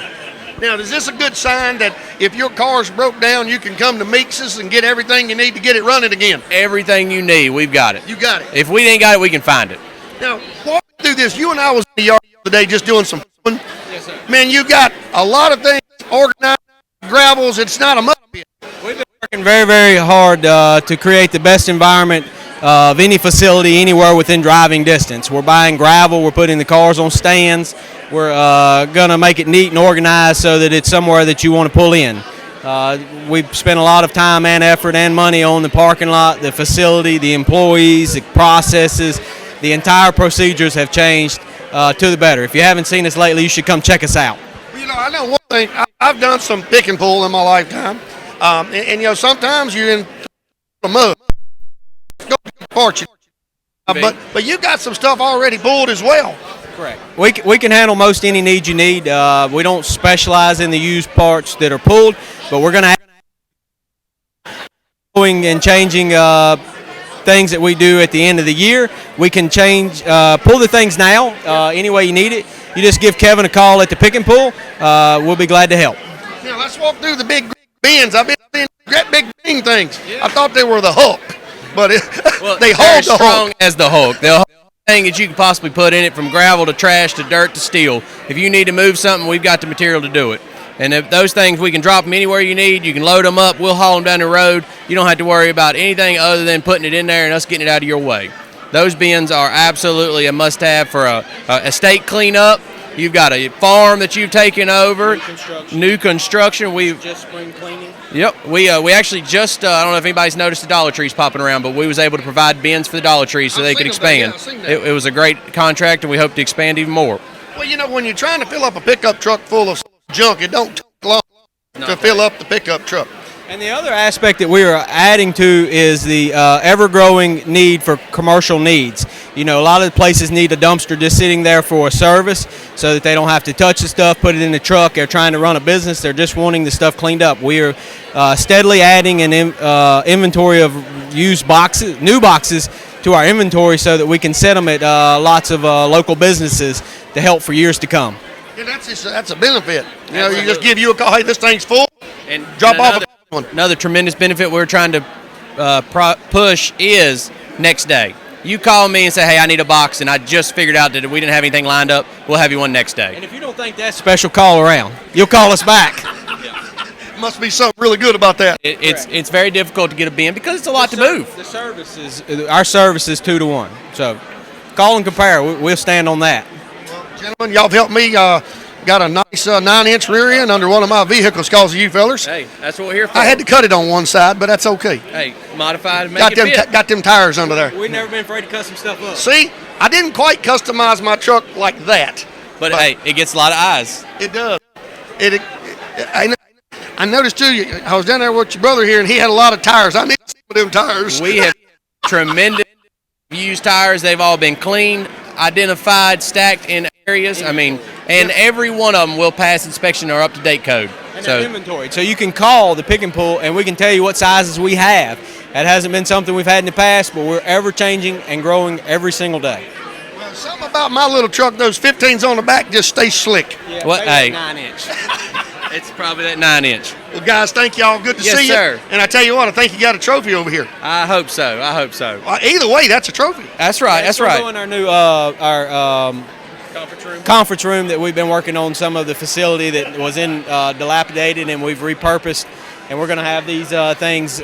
Now, is this a good sign that if your car's broke down, you can come to Meeks's and get everything you need to get it running again? Everything you need, we've got it. You got it. If we ain't got it, we can find it. Now, walk me through this. You and I was in the yard today just doing some fun. Yes, sir. Man, you got a lot of things organized, gravels. It's not a mud pit. We've been working very, very hard to create the best environment of any facility anywhere within driving distance. We're buying gravel. We're putting the cars on stands. We're going to make it neat and organized so that it's somewhere that you want to pull in. We've spent a lot of time and effort and money on the parking lot, the facility, the employees, the processes. The entire procedures have changed to the better. If you haven't seen us lately, you should come check us out. You know, I know one thing. I've done some pick and pull in my lifetime, and you know, sometimes you're in the mud. Go parts, but you got some stuff already pulled as well. Correct. We can handle most any need you need. We don't specialize in the used parts that are pulled, but we're going to have going and changing things that we do at the end of the year. We can change, pull the things now any way you need it. You just give Kevin a call at the pick and pull. We'll be glad to help. Now let's walk through the big bins. I've been seeing great big green things. I thought they were the Hulk, but they hold the strong Hulk. as the Hulk. They'll hold anything that you could possibly put in it, from gravel to trash to dirt to steel. If you need to move something, we've got the material to do it. And if those things, we can drop them anywhere you need. You can load them up. We'll haul them down the road. You don't have to worry about anything other than putting it in there and us getting it out of your way. Those bins are absolutely a must-have for a estate cleanup. You've got a farm that you've taken over. New construction. We've just spring cleaning. Yep. We actually just, I don't know if anybody's noticed the Dollar Trees popping around, but we was able to provide bins for the Dollar Trees so they could expand. It was a great contract, and we hope to expand even more. Well, you know, when you're trying to fill up a pickup truck full of junk, it don't take long to fill up the pickup truck. And the other aspect that we are adding to is the ever-growing need for commercial needs. You know, a lot of the places need a dumpster just sitting there for a service so that they don't have to touch the stuff, put it in the truck. They're trying to run a business. They're just wanting the stuff cleaned up. We are steadily adding an inventory of used boxes, new boxes, to our inventory so that we can set them at lots of local businesses to help for years to come. Yeah, that's a benefit. You know, you just give you a call, hey, this thing's full, and drop off one. Another tremendous benefit we're trying to push is next day. You call me and say, hey, I need a box, and I just figured out that we didn't have anything lined up, we'll have you one next day. And if you don't think that's special, call around. You'll call us back. Must be something really good about that. It's very difficult to get a bin because it's a lot to move. The our service is 2 to 1. So call and compare. We'll stand on that. Gentlemen, y'all have helped me. Got a nice 9-inch rear end under one of my vehicles because of you fellers. Hey, that's what we're here for. I had to cut it on one side, but that's okay. Hey, modified and make it fit. Got them tires under there. We've never been afraid to custom stuff up. See, I didn't quite customize my truck like that. But hey, it gets a lot of eyes. It does. I noticed too, I was down there with your brother here, and he had a lot of tires. I need to see them tires. We have tremendous used tires. They've all been cleaned, identified, stacked in areas. I mean, and every one of them will pass inspection or up-to-date code. And they're inventoried. So you can call the pick and pull, and we can tell you what sizes we have. That hasn't been something we've had in the past, but we're ever changing and growing every single day. Well, something about my little truck, those 15s on the back just stay slick. Yeah, what? Hey, 9-inch. It's probably that 9-inch. Well, guys, thank y'all. Good to see you. Yes, sir. And I tell you what, I think you got a trophy over here. I hope so. Either way, that's a trophy. That's right. That's right. We're doing our new conference room that we've been working on, some of the facility that was in dilapidated, and we've repurposed, and we're going to have these things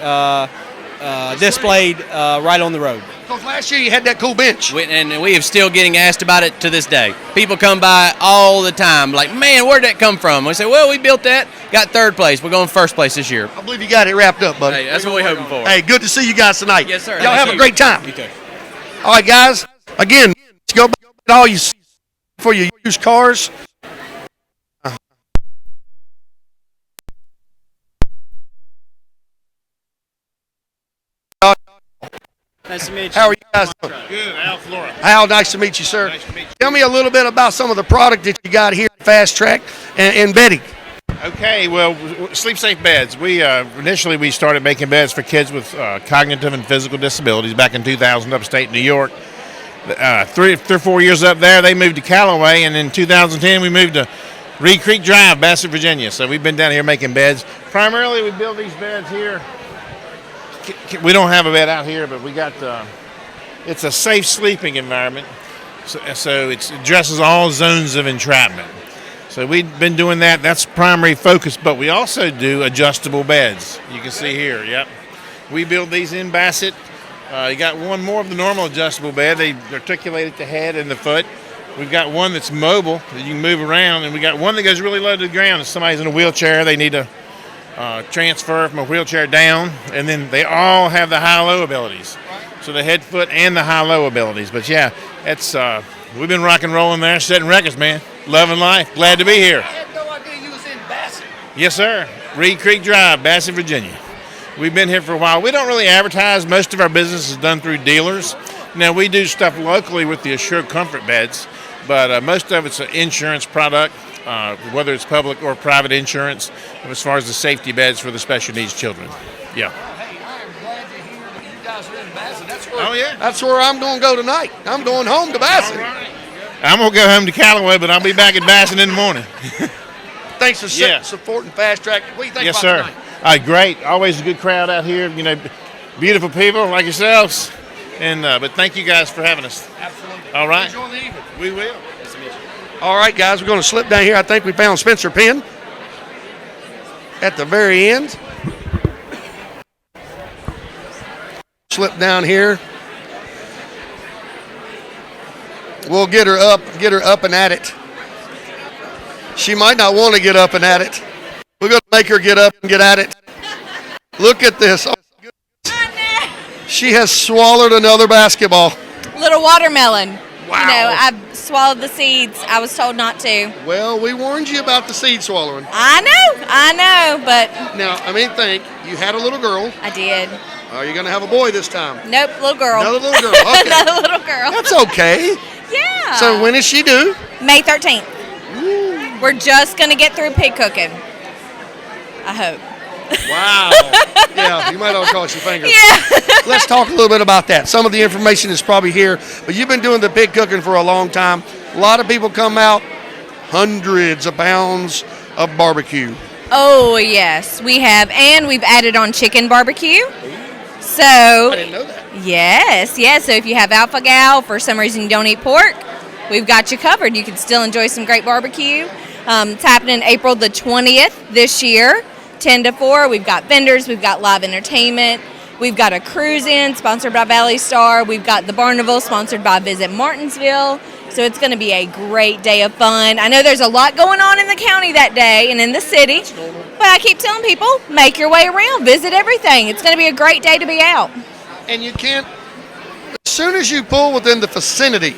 displayed right on the road. Because last year you had that cool bench. And we are still getting asked about it to this day. People come by all the time like, man, where'd that come from? We say, well, we built that, got 3rd place. We're going 1st place this year. I believe you got it wrapped up, buddy. Hey, that's what we're hoping for. Hey, good to see you guys tonight. Yes, sir. Y'all have a great time. You too. All right, guys. Again, let's go back to all you for your used cars. Nice to meet you. How are you guys doing? Good, Al Flora. Al, nice to meet you, sir. Nice to meet you. Tell me a little bit about some of the product that you got here at Fast Track and Betty. Okay, well, Sleep Safe Beds. We initially we started making beds for kids with cognitive and physical disabilities back in 2000 upstate New York. 3 or 4 years up there, they moved to Callaway, and in 2010 we moved to Reed Creek Drive, Bassett, Virginia. So we've been down here making beds. Primarily we build these beds here. We don't have a bed out here, but we got it's a safe sleeping environment, so it addresses all zones of entrapment. So we've been doing that. That's primary focus, but we also do adjustable beds. You can see here, yep. We build these in Bassett. You got one more of the normal adjustable bed. They articulate at the head and the foot. We've got one that's mobile that you can move around, and we got one that goes really low to the ground. If somebody's in a wheelchair, they need to transfer from a wheelchair down, and then they all have the high-low abilities. So the head, foot, and the high-low abilities. But yeah, it's we've been rock and rolling there, setting records, man. Loving life. Glad to be here. I had no idea you was in Bassett. Yes, sir. Reed Creek Drive, Bassett, Virginia. We've been here for a while. We don't really advertise. Most of our business is done through dealers. Now, we do stuff locally with the Assured Comfort beds, but most of it's an insurance product, whether it's public or private insurance, as far as the safety beds for the special needs children. Yeah. Hey, I am glad to hear that you guys are in Bassett. That's where I'm going to go tonight. I'm going home to Bassett. I'm going to go home to Callaway, but I'll be back at Bassett in the morning. Thanks for supporting Fast Track. What do you think Yes, about sir. tonight? Great. Always a good crowd out here. Beautiful people like yourselves. And but thank you guys for having us. Absolutely. All right. Enjoy the evening. We will. All right, guys, we're going to slip down here. I think we found Spencer Penn at the very end. Slip down here. We'll get her up and at it. She might not want to get up and at it. We're going to make her get up and get at it. Look at this. Oh, she has swallowed another basketball. Little watermelon. Wow. You know, I swallowed the seeds. I was told not to. Well, we warned you about the seed swallowing. I know, but. Now, think, you had a little girl. I did. Are you going to have a boy this time? Nope, little girl. Another little girl. Okay. Another little girl. That's okay. Yeah. So when is she due? May 13th. Ooh. We're just going to get through pig cooking. I hope. Wow. Yeah, you might all cross your fingers. Yeah. Let's talk a little bit about that. Some of the information is probably here, but you've been doing the pig cooking for a long time. A lot of people come out, hundreds of pounds of barbecue. Oh, yes, we have. And we've added on chicken barbecue. So. I didn't know that. Yes. So if you have alpha gal, for some reason you don't eat pork, we've got you covered. You can still enjoy some great barbecue. It's happening April the 20th this year, 10 to 4. We've got vendors. We've got live entertainment. We've got a cruise-in sponsored by Valley Star. We've got the Barneville sponsored by Visit Martinsville. So it's going to be a great day of fun. I know there's a lot going on in the county that day and in the city, but I keep telling people, make your way around, visit everything. It's going to be a great day to be out. And you can't, as soon as you pull within the vicinity,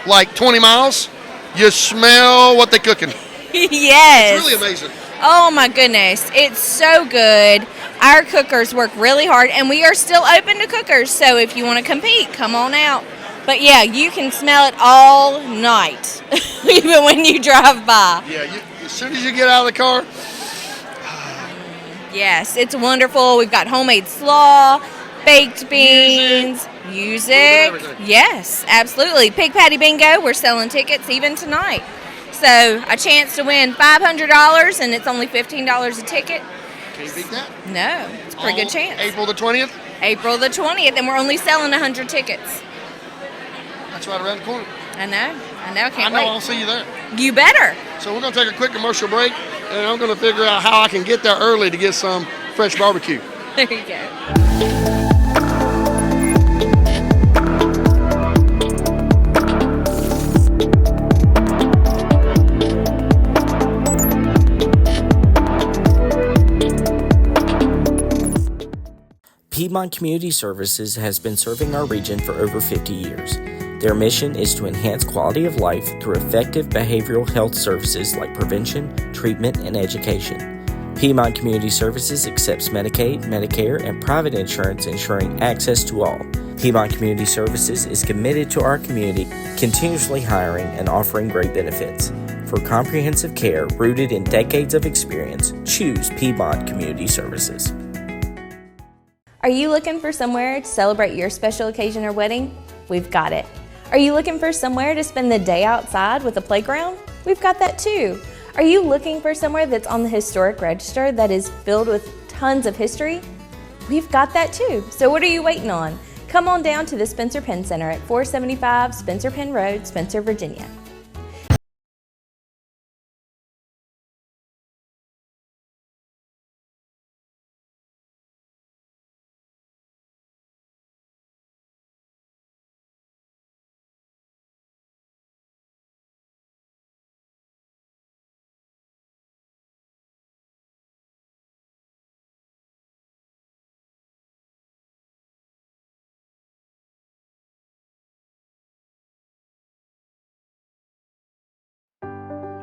like 20 miles, you smell what they're cooking. Yes. It's really amazing. Oh my goodness, it's so good. Our cookers work really hard, and we are still open to cookers, so if you want to compete, come on out. But yeah, you can smell it all night, even when you drive by. Yeah, as soon as you get out of the car. Yes, it's wonderful. We've got homemade slaw, baked beans, music. Yes, absolutely. Pig Patty Bingo, we're selling tickets even tonight. So a chance to win $500, and it's only $15 a ticket. Can't beat that. No, it's a pretty good chance. April the 20th? April the 20th, and we're only selling 100 tickets. That's right around the corner. I know, can't wait. I'll see you there. You better. So we're going to take a quick commercial break, and I'm going to figure out how I can get there early to get some fresh barbecue. There you go. Piedmont Community Services has been serving our region for over 50 years. Their mission is to enhance quality of life through effective behavioral health services like prevention, treatment, and education. Piedmont Community Services accepts Medicaid, Medicare, and private insurance, ensuring access to all. Piedmont Community Services is committed to our community, continuously hiring and offering great benefits. For comprehensive care rooted in decades of experience, choose Piedmont Community Services. Are you looking for somewhere to celebrate your special occasion or wedding? We've got it. Are you looking for somewhere to spend the day outside with a playground? We've got that too. Are you looking for somewhere that's on the historic register that is filled with tons of history? We've got that too. So what are you waiting on? Come on down to the Spencer Penn Center at 475 Spencer Penn Road, Spencer, Virginia.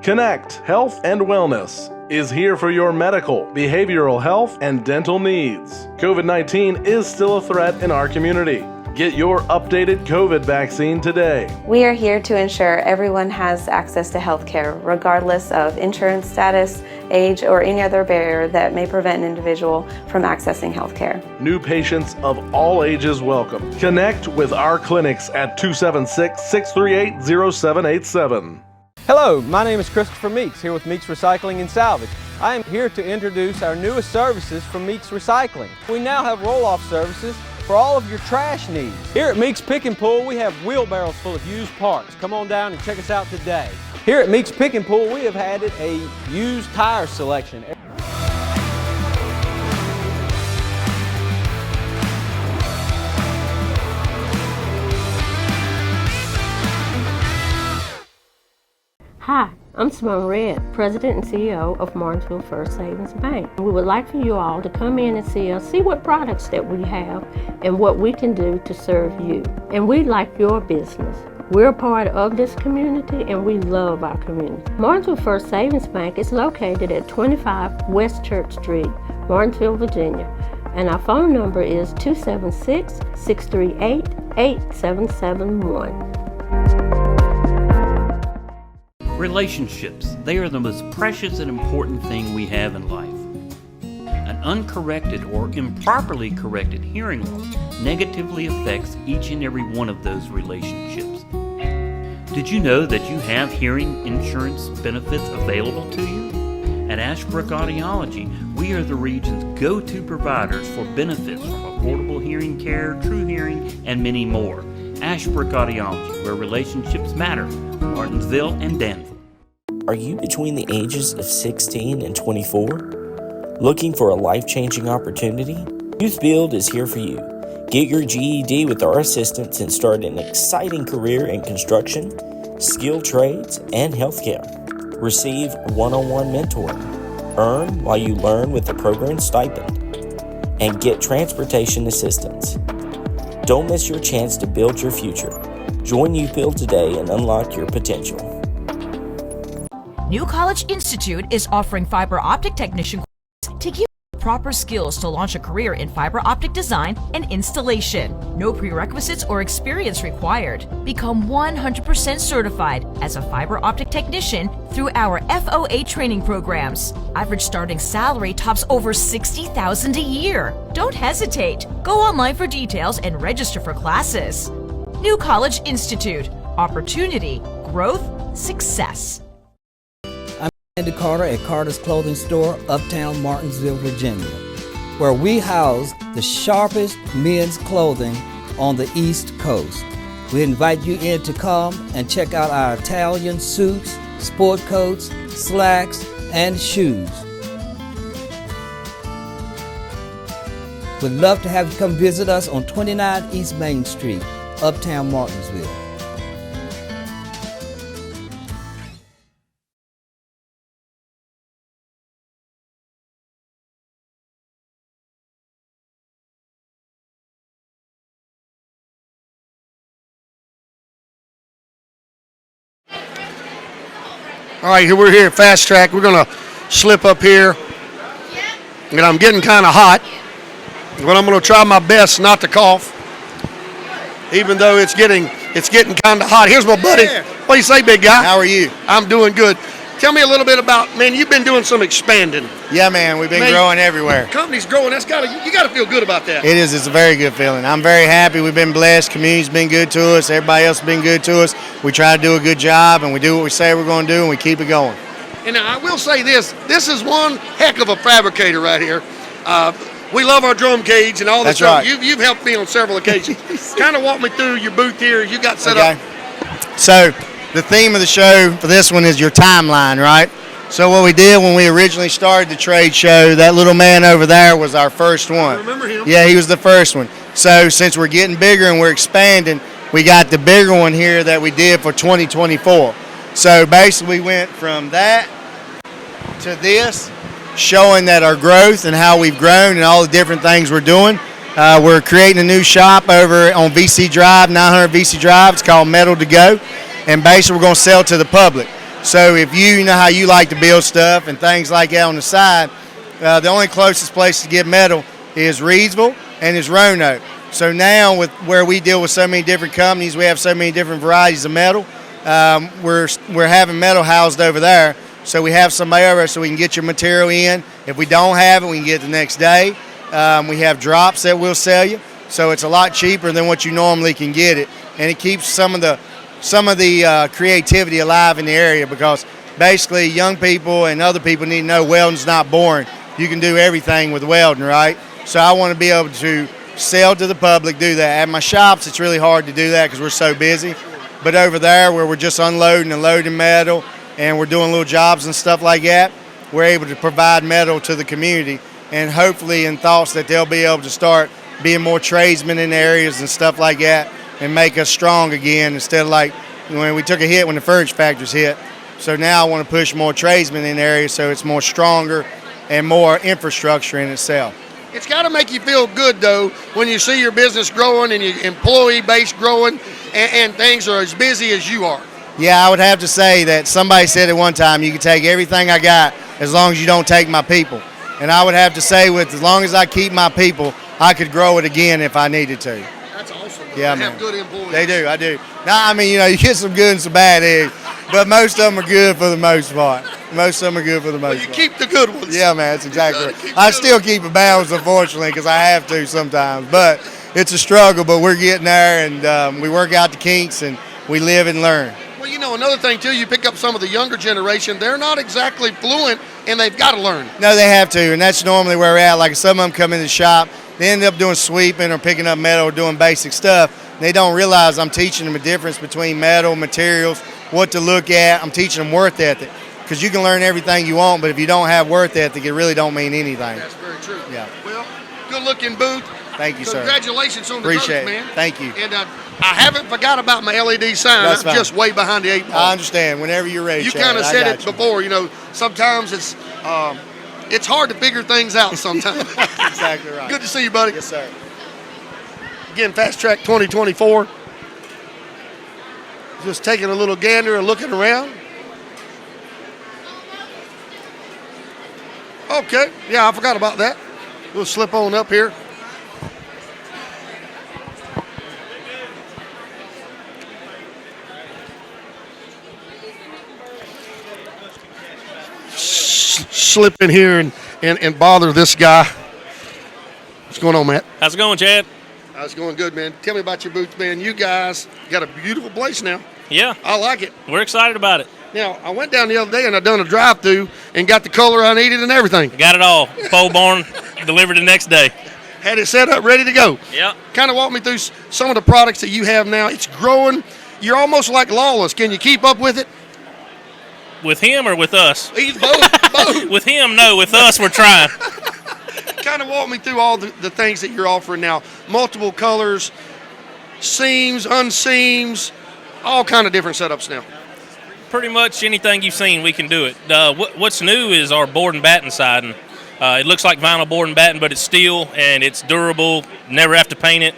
Connect Health and Wellness is here for your medical, behavioral health, and dental needs. COVID-19 is still a threat in our community. Get your updated COVID vaccine today. We are here to ensure everyone has access to health care, regardless of insurance status, age, or any other barrier that may prevent an individual from accessing health care. New patients of all ages welcome. Connect with our clinics at 276-638-0787. Hello, my name is Christopher Meeks, here with Meeks Recycling and Salvage. I am here to introduce our newest services from Meeks Recycling. We now have roll-off services for all of your trash needs. Here at Meeks Pick and Pull, we have wheelbarrows full of used parts. Come on down and check us out today. Here at Meeks Pick and Pull, we have added a used tire selection. Hi, I'm Simone Red, President and CEO of Martinsville First Savings Bank. We would like for you all to come in and see us, see what products that we have and what we can do to serve you. And we like your business. We're a part of this community and we love our community. Martinsville First Savings Bank is located at 25 West Church Street, Martinsville, Virginia. And our phone number is 276-638-8771. Relationships, they are the most precious and important thing we have in life. An uncorrected or improperly corrected hearing loss negatively affects each and every one of those relationships. Did you know that you have hearing insurance benefits available to you? At Ashbrook Audiology, we are the region's go-to providers for benefits from affordable hearing care, true hearing, and many more. Ashbrook Audiology, where relationships matter, Martinsville and Danville. Are you between the ages of 16 and 24? Looking for a life-changing opportunity? Youth Build is here for you. Get your GED with our assistance and start an exciting career in construction, skilled trades, and healthcare. Receive one-on-one mentoring. Earn while you learn with the program stipend. And get transportation assistance. Don't miss your chance to build your future. Join Youth Build today and unlock your potential. New College Institute is offering fiber optic technician courses to give you the proper skills to launch a career in fiber optic design and installation. No prerequisites or experience required. Become 100% certified as a fiber optic technician through our FOA training programs. Average starting salary tops over $60,000 a year. Don't hesitate. Go online for details and register for classes. New College Institute. Opportunity, growth, success. Andy Carter at Carter's Clothing Store, Uptown Martinsville, Virginia, where we house the sharpest men's clothing on the East Coast. We invite you in to come and check out our Italian suits, sport coats, slacks, and shoes. We'd love to have you come visit us on 29 East Main Street, Uptown Martinsville. All right, we're here at Fast Track. We're going to slip up here, and I'm getting kind of hot, but I'm going to try my best not to cough, even though it's getting kind of hot. Here's my buddy. Yeah. What do you say, big guy? How are you? I'm doing good. Tell me a little bit about, man, you've been doing some expanding. Yeah, man, we've been growing everywhere. Company's growing. You got to feel good about that. It is. It's a very good feeling. I'm very happy. We've been blessed. Community's been good to us. Everybody else has been good to us. We try to do a good job, and we do what we say we're going to do, and we keep it going. And I will say this is one heck of a fabricator right here. We love our drum cage and all this stuff. Right. You've helped me on several occasions. Kind of walk me through your booth here. You got set up. So the theme of the show for this one is your timeline, right? So what we did when we originally started the trade show, that little man over there was our first one. I remember him. Yeah, he was the first one. So since we're getting bigger and we're expanding, we got the bigger one here that we did for 2024. So basically we went from that to this, showing that our growth and how we've grown and all the different things we're doing. We're creating a new shop over on VC Drive, 900 VC Drive. It's called Metal to Go. And basically we're going to sell to the public. So if you know how you like to build stuff and things like that on the side, the only closest place to get metal is Reedsville and is Roanoke. So now with where we deal with so many different companies, we have so many different varieties of metal, we're having metal housed over there. So we have somebody over there so we can get your material in. If we don't have it, we can get it the next day. We have drops that we'll sell you. So it's a lot cheaper than what you normally can get it. And it keeps some of the creativity alive in the area, because basically young people and other people need to know welding's not boring. You can do everything with welding, right? So I want to be able to sell to the public, do that. At my shops, it's really hard to do that because we're so busy. But over there where we're just unloading and loading metal and we're doing little jobs and stuff like that, we're able to provide metal to the community, and hopefully in thoughts that they'll be able to start being more tradesmen in areas and stuff like that and make us strong again, instead of like when we took a hit when the furniture factories hit. So now I want to push more tradesmen in areas so it's more stronger and more infrastructure in itself. It's got to make you feel good, though, when you see your business growing and your employee base growing and things are as busy as you are. Yeah, I would have to say that somebody said at one time, you can take everything I got as long as you don't take my people. And I would have to say, with as long as I keep my people, I could grow it again if I needed to. That's awesome. Yeah, they man. have good employees. They do, I do. Now, I mean, you get some good and some bad eggs, but most of them are good for the most part. Most of them are good for the most part. You keep the good ones. Yeah, man, that's exactly right. I still keep it balanced, unfortunately, because I have to sometimes. But it's a struggle, but we're getting there, and we work out the kinks, and we live and learn. Well, another thing, too, you pick up some of the younger generation. They're not exactly fluent, and they've got to learn. No, they have to, and that's normally where we're at. Like some of them come in the shop, they end up doing sweeping or picking up metal or doing basic stuff. They don't realize I'm teaching them a difference between metal, materials, what to look at. I'm teaching them worth ethic, because you can learn everything you want, but if you don't have worth ethic, it really don't mean anything. That's very true. Yeah. Well, good-looking booth. Thank you, sir. Congratulations on the Appreciate growth, it. man. Thank you. And I haven't forgot about my LED sign. That's I'm fine. just way behind the 8 ball. I understand. Whenever you're ready, You Chad, kind of I said got it you. before. Sometimes it's hard to figure things out sometimes. Exactly right. Good to see you, buddy. Yes, sir. Again, Fast Track 2024. Just taking a little gander and looking around. Okay. Yeah, I forgot about that. We'll slip on up here. Slip in here and bother this guy. What's going on, Matt? How's it going, Chad? How's it going? Good, man. Tell me about your booth, man. You guys got a beautiful place now. Yeah. I like it. We're excited about it. Now, I went down the other day and I done a drive-through and got the color I needed and everything. Got it all. Pole barn delivered the next day. Had it set up, ready to go. Yep. Kind of walk me through some of the products that you have now. It's growing. You're almost like Lawless. Can you keep up with it? With him or with us? Both. With him, no. With us, we're trying. Kind of walk me through all the things that you're offering now. Multiple colors, seams, unseams, all kind of different setups now. Pretty much anything you've seen, we can do it. What's new is our board and batten siding. It looks like vinyl board and batten, but it's steel and it's durable. Never have to paint it.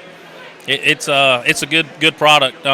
It's a good product.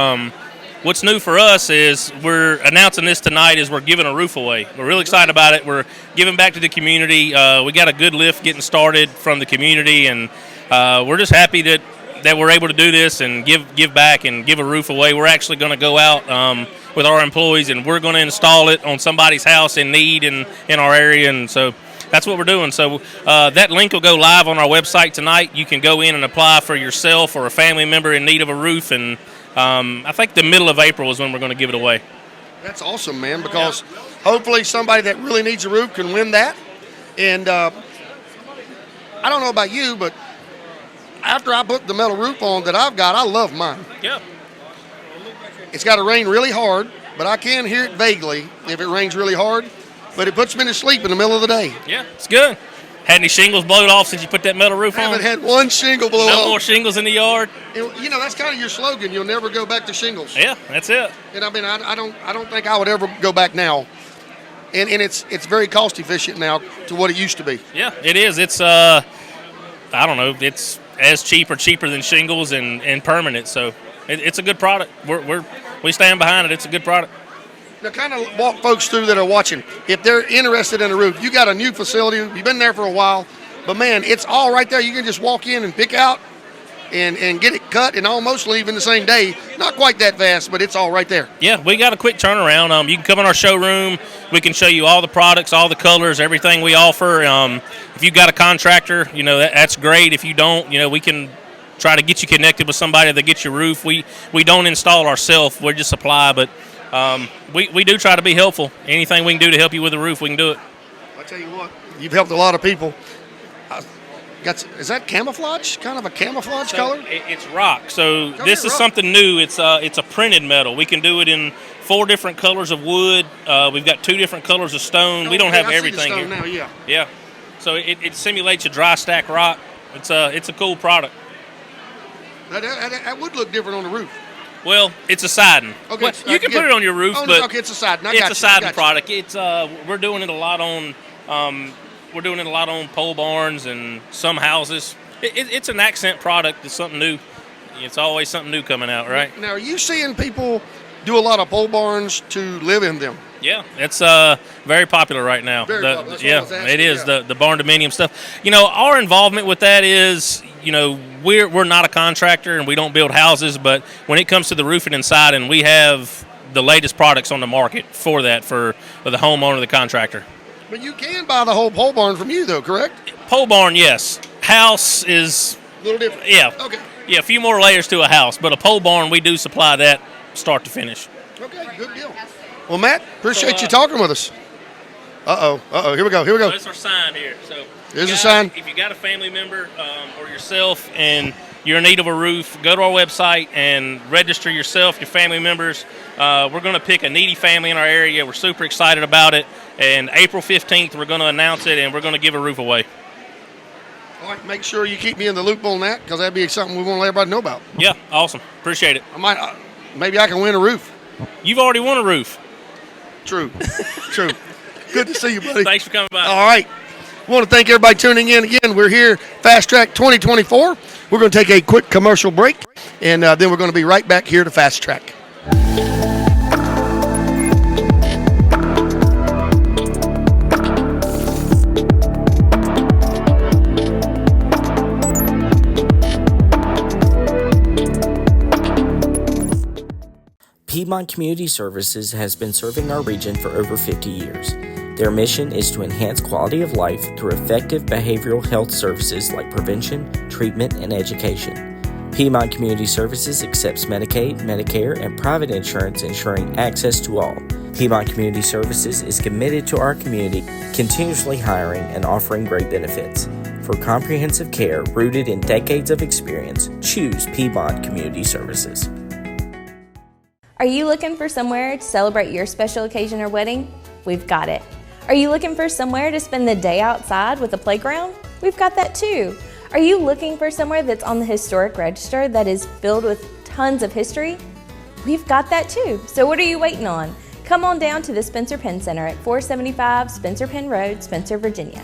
What's new for us is we're announcing this tonight is we're giving a roof away. We're really excited about it. We're giving back to the community. We got a good lift getting started from the community, and we're just happy that we're able to do this and give back and give a roof away. We're actually going to go out with our employees, and we're going to install it on somebody's house in need in our area, and so that's what we're doing. So that link will go live on our website tonight. You can go in and apply for yourself or a family member in need of a roof, and I think the middle of April is when we're going to give it away. That's awesome, man, because hopefully somebody that really needs a roof can win that. And I don't know about you, but after I put the metal roof on that I've got, I love mine. Yeah. It's got to rain really hard, but I can hear it vaguely if it rains really hard. But it puts me to sleep in the middle of the day. Yeah, it's good. Had any shingles blown off since you put that metal roof on? Haven't had one shingle blow off. No more shingles in the yard. And, that's kind of your slogan. You'll never go back to shingles. Yeah, that's it. And I mean, I don't think I would ever go back now. And it's very cost efficient now to what it used to be. Yeah, it is. It's I don't know. It's as cheap or cheaper than shingles and permanent. So it's a good product. We stand behind it. It's a good product. Now, kind of walk folks through that are watching. If they're interested in a roof, you got a new facility. You've been there for a while, but man, it's all right there. You can just walk in and pick out and get it cut and almost leave in the same day. Not quite that fast, but it's all right there. Yeah, we got a quick turnaround. You can come in our showroom. We can show you all the products, all the colors, everything we offer. If you've got a contractor, that's great. If you don't, we can try to get you connected with somebody that gets your roof. We don't install ourselves. We just supply, but we do try to be helpful. Anything we can do to help you with the roof, we can do it. I tell you what, you've helped a lot of people. Is that camouflage? Kind of a camouflage color? It's rock. So this is something new. It's a printed metal. We can do it in 4 different colors of wood. We've got 2 different colors of stone. We don't have everything here. Now, yeah. Yeah. So it simulates a dry stack rock. It's a cool product. That would look different on the roof. Well, it's a siding. Okay, well, you can put it on your roof, but okay, it's a siding. It's a siding product. It's we're doing it a lot on. We're doing it a lot on pole barns and some houses. It's an accent product. It's something new. It's always something new coming out, right? Now, are you seeing people do a lot of pole barns to live in them? Yeah, it's very popular right now. Very popular. That's what I was asking, it is the barn dominium stuff. Our involvement with that is, we're not a contractor and we don't build houses, but when it comes to the roofing and siding, we have the latest products on the market for that for the homeowner, the contractor. But you can buy the whole pole barn from you, though, correct? Pole barn, yes. House is a little different. Yeah. Okay. Yeah, a few more layers to a house, but a pole barn, we do supply that start to finish. Okay, good deal. Well, Matt, appreciate you talking with us. Here we go. So it's our sign here. So there's a sign. If you got a family member or yourself and you're in need of a roof, go to our website and register yourself, your family members. We're going to pick a needy family in our area. We're super excited about it. And April 15th, we're going to announce it, and we're going to give a roof away. All right, make sure you keep me in the loop on that, because that'd be something we want to let everybody know about. Yeah, awesome. Appreciate it. Maybe I can win a roof. You've already won a roof. True. Good to see you, buddy. Thanks for coming by. All right. I want to thank everybody tuning in again. We're here, Fast Track 2024. We're going to take a quick commercial break, and then we're going to be right back here to Fast Track. Piedmont Community Services has been serving our region for over 50 years. Their mission is to enhance quality of life through effective behavioral health services like prevention, treatment, and education. Piedmont Community Services accepts Medicaid, Medicare, and private insurance, ensuring access to all. Piedmont Community Services is committed to our community, continuously hiring and offering great benefits. For comprehensive care rooted in decades of experience, choose Piedmont Community Services. Are you looking for somewhere to celebrate your special occasion or wedding? We've got it. Are you looking for somewhere to spend the day outside with a playground? We've got that too. Are you looking for somewhere that's on the historic register that is filled with tons of history? We've got that too. So what are you waiting on? Come on down to the Spencer Penn Center at 475 Spencer Penn Road, Spencer, Virginia.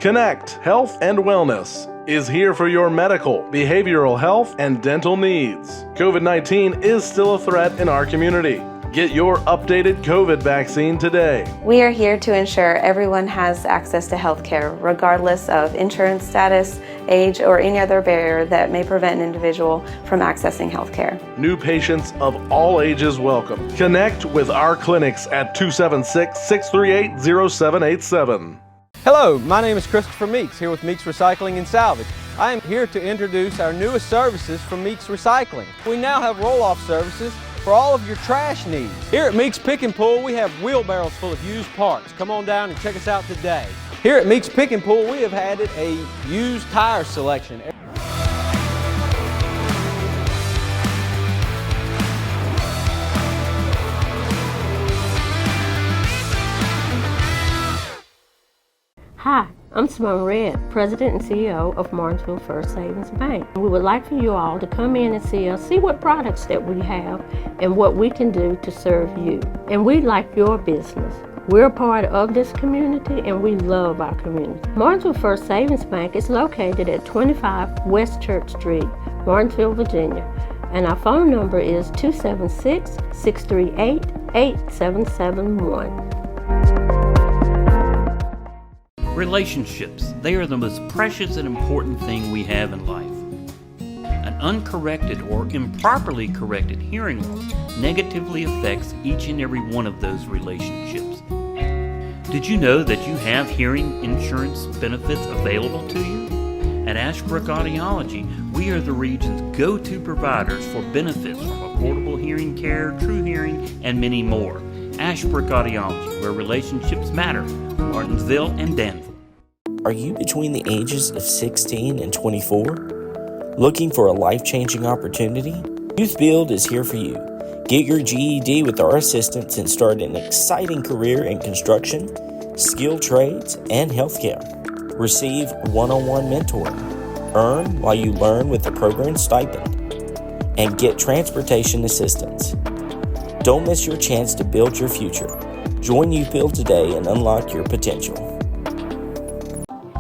Connect Health and Wellness is here for your medical, behavioral health, and dental needs. COVID-19 is still a threat in our community. Get your updated COVID vaccine today. We are here to ensure everyone has access to health care, regardless of insurance status, age, or any other barrier that may prevent an individual from accessing health care. New patients of all ages welcome. Connect with our clinics at 276-638-0787. Hello, my name is Christopher Meeks, here with Meeks Recycling and Salvage. I am here to introduce our newest services from Meeks Recycling. We now have roll-off services for all of your trash needs. Here at Meeks Pick and Pull, we have wheelbarrows full of used parts. Come on down and check us out today. Here at Meeks Pick and Pull, we have added a used tire selection. Hi, I'm Simone Red, President and CEO of Martinsville First Savings Bank. We would like for you all to come in and see us, see what products that we have and what we can do to serve you. And we like your business. We're a part of this community and we love our community. Martinsville First Savings Bank is located at 25 West Church Street, Martinsville, Virginia. And our phone number is 276-638-8771. Relationships, they are the most precious and important thing we have in life. An uncorrected or improperly corrected hearing loss negatively affects each and every one of those relationships. Did you know that you have hearing insurance benefits available to you? At Ashbrook Audiology, we are the region's go-to providers for benefits from affordable hearing care, true hearing, and many more. Ashbrook Audiology, where relationships matter, Martinsville and Danville. Are you between the ages of 16 and 24? Looking for a life-changing opportunity? Youth Build is here for you. Get your GED with our assistance and start an exciting career in construction, skilled trades, and healthcare. Receive one-on-one mentoring. Earn while you learn with the program stipend. And get transportation assistance. Don't miss your chance to build your future. Join Youth Build today and unlock your potential.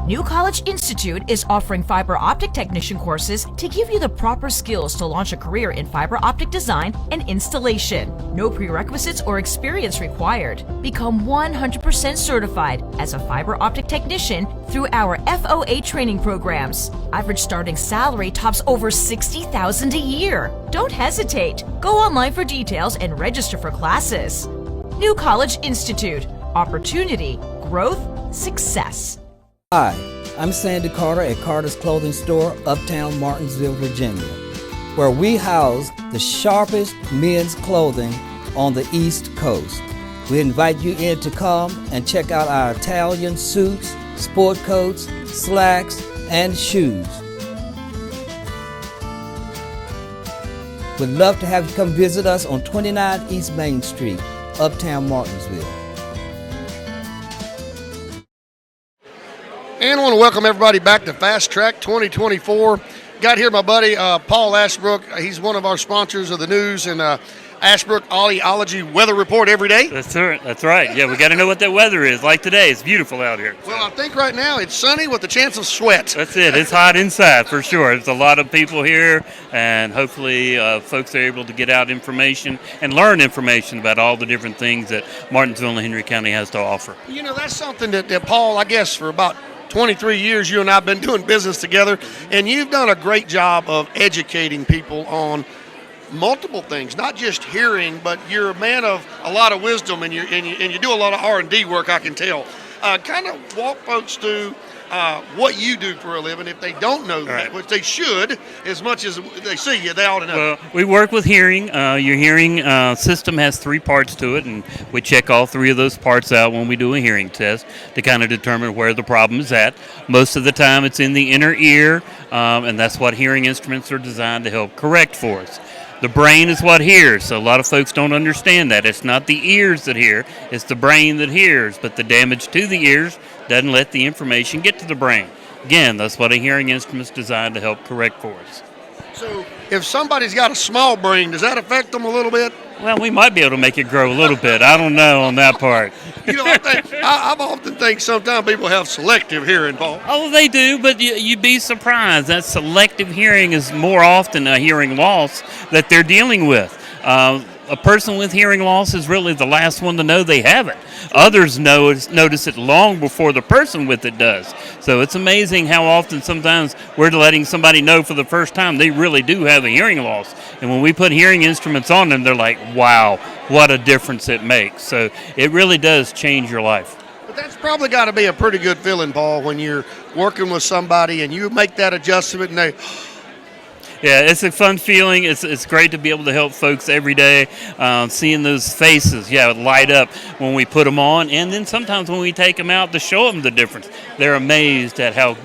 New College Institute is offering fiber optic technician courses to give you the proper skills to launch a career in fiber optic design and installation. No prerequisites or experience required. Become 100% certified as a fiber optic technician through our FOA training programs. Average starting salary tops over $60,000 a year. Don't hesitate. Go online for details and register for classes. New College Institute. Opportunity, growth, success. Hi, I'm Sandy Carter at Carter's Clothing Store, Uptown Martinsville, Virginia, where we house the sharpest men's clothing on the East Coast. We invite you in to come and check out our Italian suits, sport coats, slacks, and shoes. We'd love to have you come visit us on 29 East Main Street, Uptown Martinsville. And I want to welcome everybody back to Fast Track 2024. Got here my buddy Paul Ashbrook. He's one of our sponsors of the news and Ashbrook Audiology weather report every day. That's right. Yeah, we got to know what that weather is. Like today, it's beautiful out here. Well, I think right now it's sunny with the chance of sweat. That's it. It's hot inside for sure. There's a lot of people here, and hopefully folks are able to get out information and learn information about all the different things that Martinsville and Henry County has to offer. You know, that's something that Paul, I guess, for about 23 years, you and I have been doing business together, and you've done a great job of educating people on multiple things, not just hearing, but you're a man of a lot of wisdom, and you do a lot of R&D work, I can tell. Kind of walk folks through what you do for a living if they don't know that, right, which they should. As much as they see you, they ought to know. Well, we work with hearing. Your hearing system has 3 parts to it, and we check all 3 of those parts out when we do a hearing test to kind of determine where the problem is at. Most of the time it's in the inner ear, and that's what hearing instruments are designed to help correct for us. The brain is what hears, so a lot of folks don't understand that. It's not the ears that hear, it's the brain that hears, but the damage to the ears doesn't let the information get to the brain. Again, that's what a hearing instrument is designed to help correct for us. So if somebody's got a small brain, does that affect them a little bit? Well, we might be able to make it grow a little bit. I don't know on that part. You know, I've often think sometimes people have selective hearing, Paul. Oh, they do, but you'd be surprised. That selective hearing is more often a hearing loss that they're dealing with. A person with hearing loss is really the last one to know they have it. Others notice it long before the person with it does. So it's amazing how often sometimes we're letting somebody know for the first time they really do have a hearing loss. And when we put hearing instruments on them, they're like, wow, what a difference it makes. So it really does change your life. But that's probably got to be a pretty good feeling, Paul, when you're working with somebody and you make that adjustment and they... Yeah, it's a fun feeling. It's great to be able to help folks every day, seeing those faces, light up when we put them on, and then sometimes when we take them out to show them the difference. They're amazed at how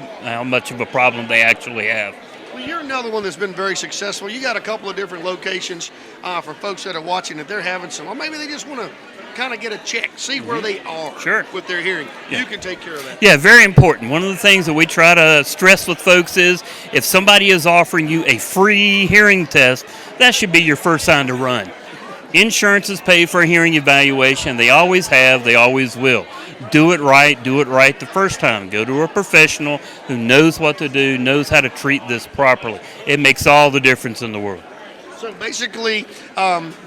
much of a problem they actually have. Well, you're another one that's been very successful. You got a couple of different locations for folks that are watching. If they're having some, or maybe they just want to kind of get a check, see where they are Sure. with their hearing. Yeah. You can take care of that. Yeah, very important. One of the things that we try to stress with folks is if somebody is offering you a free hearing test, that should be your first sign to run. Insurances pay for a hearing evaluation. They always have, they always will. Do it right the first time. Go to a professional who knows what to do, knows how to treat this properly. It makes all the difference in the world. So basically,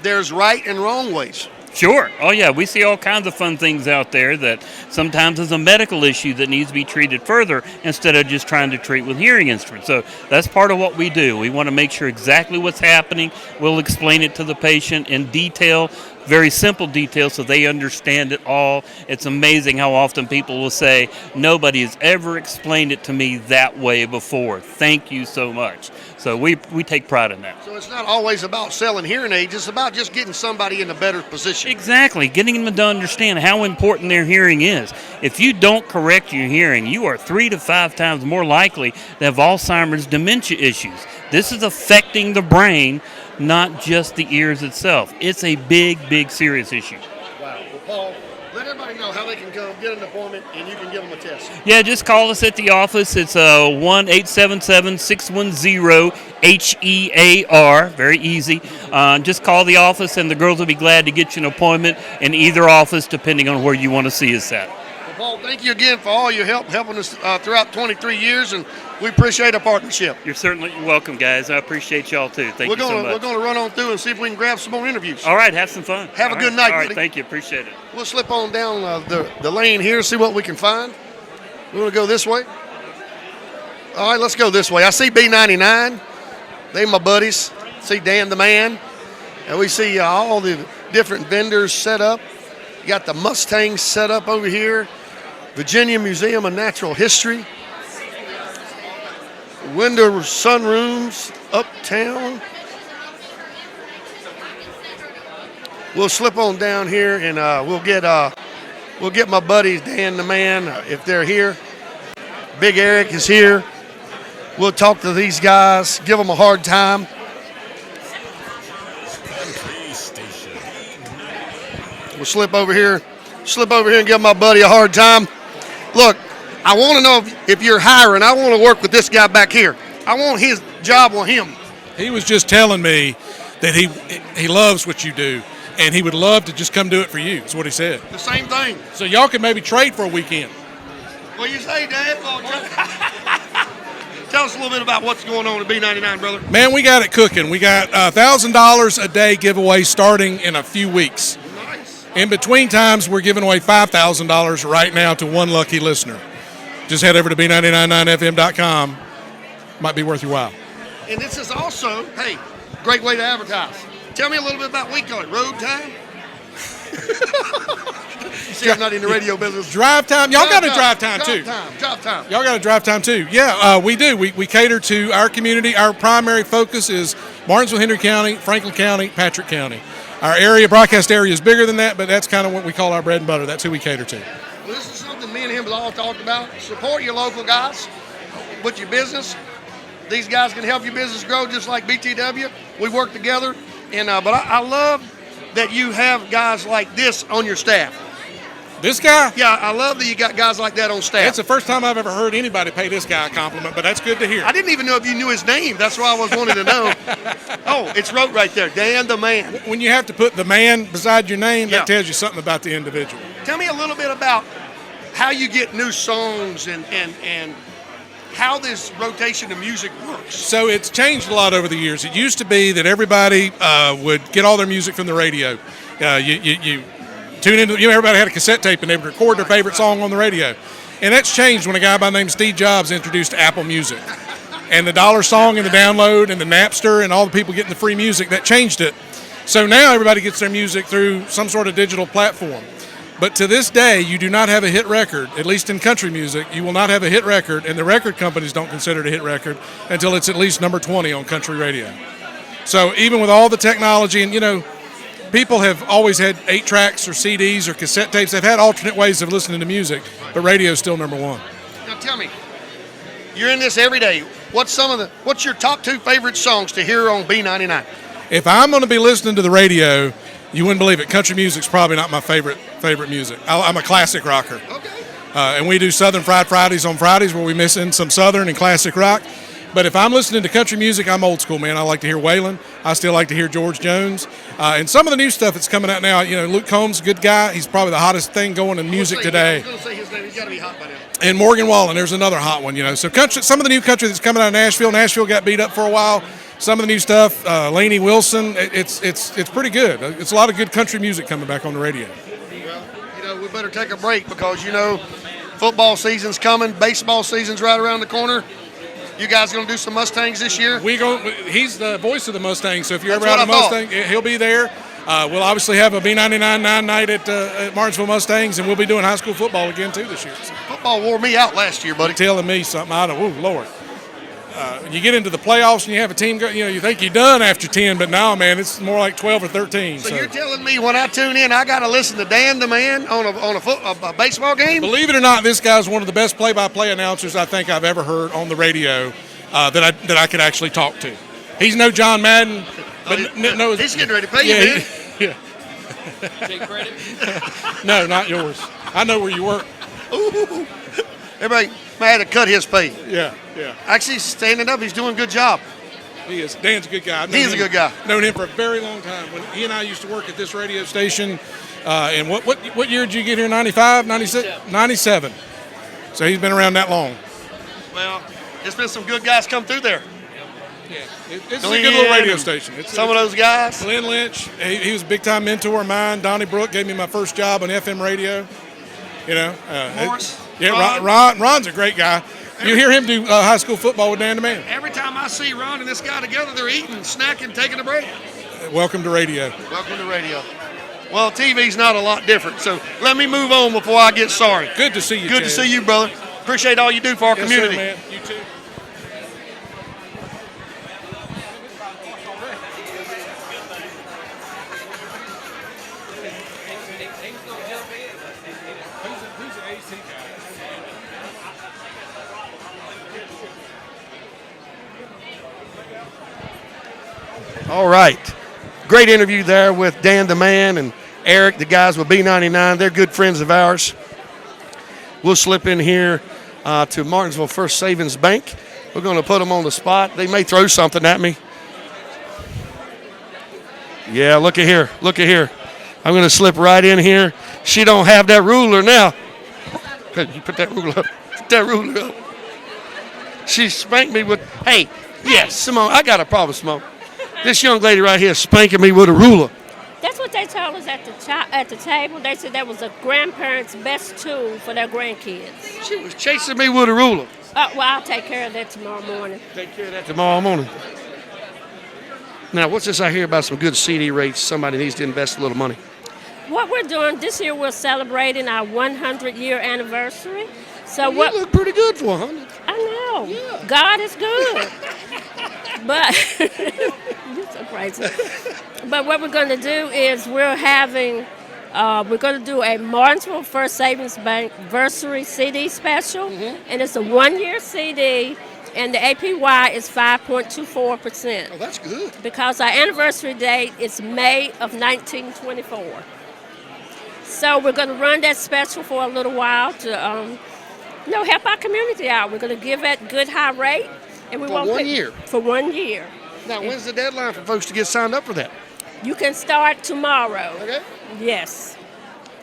there's right and wrong ways. Sure. Oh, yeah. We see all kinds of fun things out there that sometimes is a medical issue that needs to be treated further instead of just trying to treat with hearing instruments. So that's part of what we do. We want to make sure exactly what's happening. We'll explain it to the patient in detail, very simple detail, so they understand it all. It's amazing how often people will say, nobody has ever explained it to me that way before. Thank you so much. So we take pride in that. So it's not always about selling hearing aids. It's about just getting somebody in a better position. Exactly. Getting them to understand how important their hearing is. If you don't correct your hearing, you are 3 to 5 times more likely to have Alzheimer's dementia issues. This is affecting the brain, not just the ears itself. It's a big, big, serious issue. Wow. Well, Paul, let everybody know how they can come get an appointment and you can give them a test. Yeah, just call us at the office. It's 1-877-610-HEAR. Very easy. Just call the office and the girls will be glad to get you an appointment in either office depending on where you want to see us at. Well, Paul, thank you again for all your help helping us throughout 23 years, and we appreciate our partnership. You're certainly welcome, guys. I appreciate y'all too. Thank you so much. We're going to run on through and see if we can grab some more interviews. All right, have some fun. Have a good night, All right, buddy. thank you. Appreciate it. We'll slip on down the lane here, see what we can find. We're going to go this way. All right, let's go this way. I see B99. They my buddies. See Dan the Man. And we see all the different vendors set up. You got the Mustangs set up over here. Virginia Museum of Natural History. Window sunrooms uptown. We'll slip on down here and we'll get my buddies Dan the Man if they're here. Big Eric is here. We'll talk to these guys, give them a hard time. We'll slip over here and give my buddy a hard time. Look, I want to know if you're hiring. I want to work with this guy back here. I want his job on him. He was just telling me that he loves what you do, and he would love to just come do it for you. That's what he said. The same thing. So y'all can maybe trade for a weekend. What you say, Dad? Tell us a little bit about what's going on at B99, brother. Man, we got it cooking. We got $1,000 a day giveaway starting in a few weeks. Nice. In between times, we're giving away $5,000 right now to one lucky listener. Just head over to B999FM.com. Might be worth your while. And this is also, hey, great way to advertise. Tell me a little bit about what we call it, road time? You see, I'm not in the radio business. Drive time. Y'all got a drive time, too. Drive time. Y'all got a drive time, too. Yeah, we do. We cater to our community. Our primary focus is Martinsville, Henry County, Franklin County, Patrick County. Our broadcast area is bigger than that, but that's kind of what we call our bread and butter. That's who we cater to. Well, this is something me and him have all talked about. Support your local guys with your business. These guys can help your business grow just like BTW. We work together. And but I love that you have guys like this on your staff. This guy? Yeah, I love that you got guys like that on staff. It's the first time I've ever heard anybody pay this guy a compliment, but that's good to hear. I didn't even know if you knew his name. That's why I was wanting to know. Oh, it's wrote right there, Dan the Man. When you have to put the man beside your name, that tells you something about the individual. Tell me a little bit about how you get new songs and how this rotation of music works. So it's changed a lot over the years. It used to be that everybody would get all their music from the radio. You tune in. Everybody had a cassette tape and they would record their favorite song on the radio. And that's changed when a guy by the name of Steve Jobs introduced Apple Music. And the dollar song and the download and the Napster and all the people getting the free music, that changed it. So now everybody gets their music through some sort of digital platform. But to this day, you do not have a hit record, at least in country music. You will not have a hit record, and the record companies don't consider it a hit record until it's at least number 20 on country radio. So even with all the technology, and people have always had 8 tracks or CDs or cassette tapes. They've had alternate ways of listening to music, but radio is still number 1. Now tell me, you're in this every day. What's your top 2 favorite songs to hear on B99? If I'm going to be listening to the radio, You wouldn't believe it. Country music's probably not my favorite music. I'm a classic rocker. Okay. And we do Southern Fried Fridays on Fridays where we mix in some Southern and classic rock. But if I'm listening to country music, I'm old school, man. I like to hear Waylon. I still like to hear George Jones. And some of the new stuff that's coming out now, Luke Combs, good guy. He's probably the hottest thing going in music today. I was going to say his name. He's got to be hot by now. And Morgan Wallen, there's another hot one, So country, some of the new country that's coming out of Nashville. Nashville got beat up for a while. Some of the new stuff, Lainey Wilson, it's pretty good. It's a lot of good country music coming back on the radio. Well, we better take a break because, football season's coming. Baseball season's right around the corner. You guys going to do some Mustangs this year? He's the voice of the Mustangs, so if you're ever out of Mustang, he'll be there. We'll obviously have a B99 night at Martinsville Mustangs, and we'll be doing high school football again, too, this year. So. Football wore me out last year, buddy. Telling me something. Lord. You get into the playoffs and you have a team go, you think you're done after 10, but now, man, it's more like 12 or 13. So you're telling me when I tune in, I got to listen to Dan the Man on a baseball game? Believe it or not, this guy's one of the best play-by-play announcers I think I've ever heard on the radio that I could actually talk to. He's no John Madden, but he's getting ready to pay you, man. Yeah. Take credit? No, not yours. I know where you work. Ooh. Everybody had to cut his pay. Yeah. Actually, standing up, he's doing a good job. He is. Dan's a good guy. He is a good guy. Known him for a very long time. When he and I used to work at this radio station, and what year did you get here? 95, 96, 97. So he's been around that long. Well, there's been some good guys come through there. Yeah, it's a good little radio station. Some of those guys. Glenn Lynch, he was a big-time mentor of mine. Donnie Brook gave me my first job on FM radio. Morris. Ron's a great guy. You hear him do high school football with Dan the Man. Every time I see Ron and this guy together, they're eating, snacking, taking a break. Welcome to radio. Welcome to radio. Well, TV's not a lot different, so let me move on before I get sorry. Good to see you, Good Chad. to see you, brother. Appreciate all you do for our community. Sir, man. You too. All right. Great interview there with Dan the Man and Eric, the guys with B99. They're good friends of ours. We'll slip in here to Martinsville First Savings Bank. We're going to put them on the spot. They may throw something at me. Yeah, look at here. Look at here. I'm going to slip right in here. She don't have that ruler now. You put that ruler up. Put that ruler up. She spanked me with, hey, yes, Simone, I got a problem, Simone. This young lady right here spanking me with a ruler. That's what they told us at the table. They said that was a grandparent's best tool for their grandkids. She was chasing me with a ruler. Well, I'll take care of that tomorrow morning. Take care of that tomorrow morning. Now, what's this I hear about some good CD rates? Somebody needs to invest a little money. What we're doing this year, we're celebrating our 100-year anniversary. So you look pretty good for 100. I know. Yeah. God is good. But you're so crazy. But what we're going to do is we're going to do a Martinsville First Savings Bank Versary CD special, and it's a 1-year CD, and the APY is 5.24%. Oh, that's good. Because our anniversary date is May of 1924. So we're going to run that special for a little while to help our community out. We're going to give it good high rate. And we for 1 year? For 1 year. Now, when's the deadline for folks to get signed up for that? You can start tomorrow. Okay. Yes.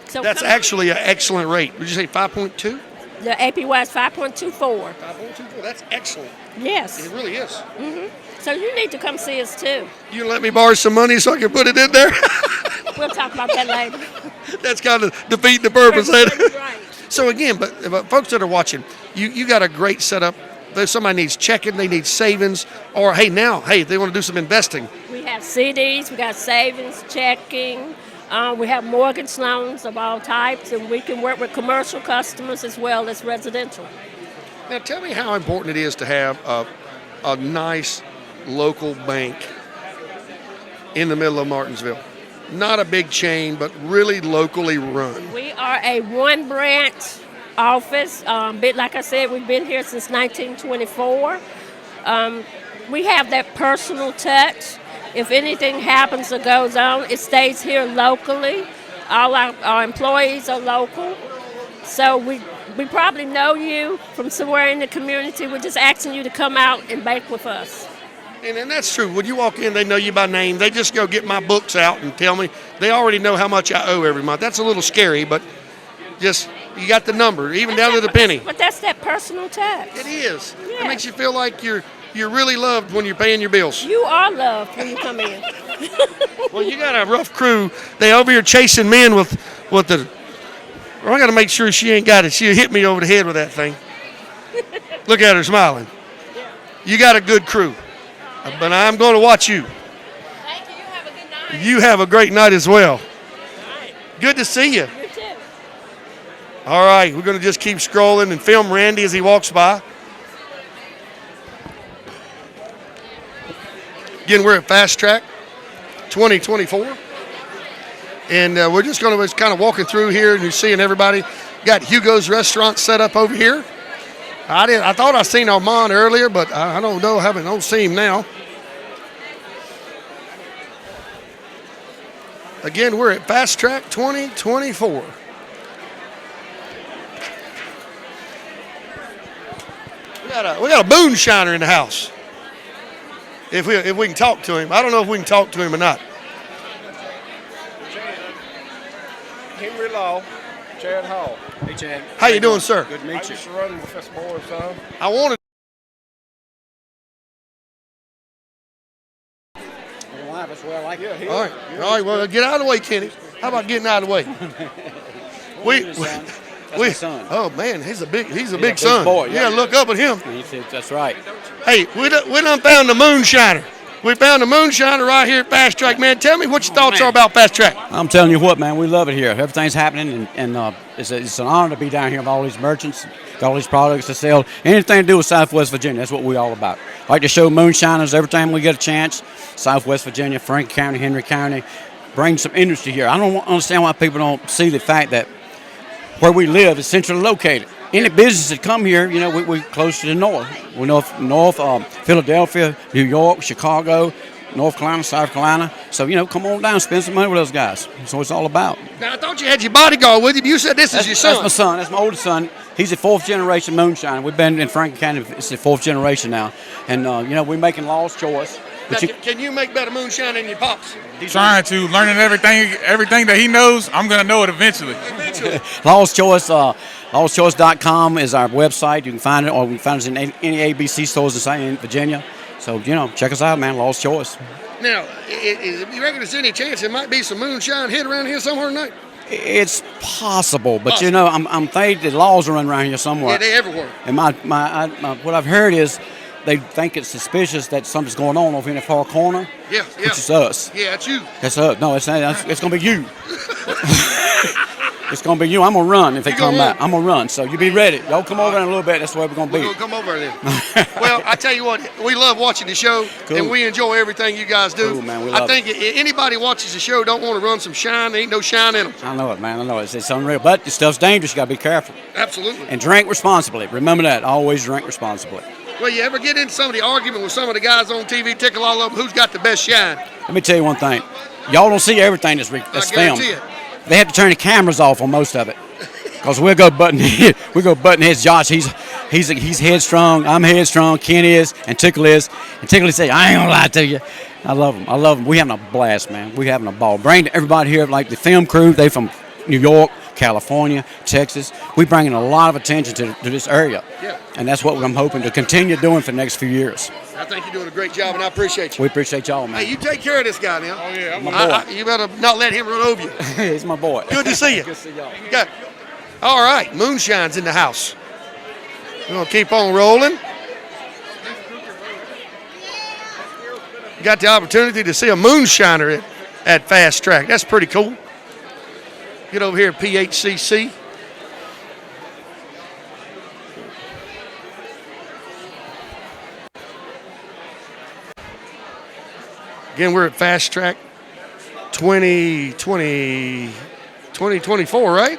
So that's actually an excellent rate. Would you say 5.2? The APY is 5.24. 5.24. That's excellent. Yes. It really is. So you need to come see us too. You let me borrow some money so I can put it in there? We'll talk about that later. That's kind of defeating the purpose. Right. So again, but folks that are watching, you got a great setup. If somebody needs checking, they need savings, or hey, they want to do some investing. We have CDs, we got savings, checking, we have mortgage loans of all types, and we can work with commercial customers as well as residential. Now tell me how important it is to have a nice local bank in the middle of Martinsville. Not a big chain, but really locally run. We are a one-branch office. Like I said, we've been here since 1924. We have that personal touch. If anything happens or goes on, it stays here locally. All our employees are local. So we probably know you from somewhere in the community. We're just asking you to come out and bake with us. And that's true. When you walk in, they know you by name. They just go get my books out and tell me. They already know how much I owe every month. That's a little scary, but just you got the number, even down to the penny. But that's that personal touch. It is. Yeah. It makes you feel like you're really loved when you're paying your bills. You are loved when you come in. Well, you got a rough crew. They over here chasing men with the. I got to make sure she ain't got it. She'll hit me over the head with that thing. Look at her smiling. You got a good crew, but I'm going to watch you. Thank you. You have a good night. You have a great night as well. Good to see you. You too. All right, we're going to just keep scrolling and film Randy as he walks by. Again, we're at Fast Track 2024. And we're just going to kind of walking through here, and you're seeing everybody. Got Hugo's restaurant set up over here. I thought I seen Armand earlier, but I don't know. I don't see him now. Again, we're at Fast Track 2024. We got a moonshiner in the house. If we can talk to him. I don't know if we can talk to him or not. Henry Law, Chad Hall. Hey, Chad. How you doing, sir? Good to meet you. I used to run with this boy, son. I wanted. Alive as well. Like yeah, all right. Well, get out of the way, Kenny. How about getting out of the way? we son. Oh man, he's a big son. Boy. You gotta look up at him. That's right. Hey, we done found the moonshiner. We found the moonshiner right here at Fast Track, man. Tell me what your thoughts are about Fast Track. I'm telling you what, man, we love it here. Everything's happening, and it's an honor to be down here with all these merchants, got all these products to sell. Anything to do with Southwest Virginia, that's what we're all about. I like to show moonshiners every time we get a chance. Southwest Virginia, Franklin County, Henry County, bring some industry here. I don't understand why people don't see the fact that where we live is centrally located. Any business that come here, you know, we're close to the north. We're north Philadelphia, New York, Chicago, North Carolina, South Carolina. So, you know, come on down, spend some money with those guys. That's what it's all about. Now, I thought you had your bodyguard with you. You said this is your son. That's my son. That's my oldest son. He's a fourth-generation moonshiner. We've been in Franklin County. It's the fourth generation now. And, you know, we're making Law's Choice. Now, can you make better moonshine than your pops? Trying to, learning everything that he knows. I'm going to know it eventually. Law's Choice, lawschoice.com is our website. You can find it, or you can find us in any ABC stores in Virginia. So, you know, check us out, man, Law's Choice. Now, you reckon there's any chance there might be some moonshine hid around here somewhere tonight? It's possible, but you know, I'm thinking the laws are running around here somewhere. Yeah, they're everywhere. And what I've heard is they think it's suspicious that something's going on over in the far corner. Yeah. Which is us. Yeah, it's you. That's us. No, it's not. It's going to be you. It's going to be you. I'm going to run if they come back. I'm going to run. So you be ready. Y'all come over in a little bit. That's where we're going to be. We're going to come over then. Well, I tell you what, we love watching the show, and we enjoy everything you guys do. Cool, man. We I love think anybody watches the show don't want to run some shine. There ain't no shine in them. I know it, man. I know it. It's unreal. But the stuff's dangerous. You got to be careful. Absolutely. And drink responsibly. Remember that. Always drink responsibly. Well, you ever get into some of the argument with some of the guys on TV, tickle all of them, who's got the best shine? Let me tell you one thing. Y'all don't see everything that's filmed. It. They have to turn the cameras off on most of it. Because we'll go button heads. Josh, he's headstrong. I'm headstrong. Ken is, and Tickle is. And Tickle say, I ain't gonna lie to you. I love them. We having a blast, man. We having a ball. Bring everybody here, like the film crew. They from New York, California, Texas. We bringing a lot of attention to this area. Yeah. And that's what I'm hoping to continue doing for the next few years. I think you're doing a great job, and I appreciate you. We appreciate y'all, man. Hey, you take care of this guy now. Oh, yeah. My boy. You better not let him run over you. He's my boy. Good to see you. Good to see y'all. Okay. All right, moonshine's in the house. We're going to keep on rolling. Got the opportunity to see a moonshiner at Fast Track. That's pretty cool. Get over here at PHCC. Again, we're at Fast Track 2024, right?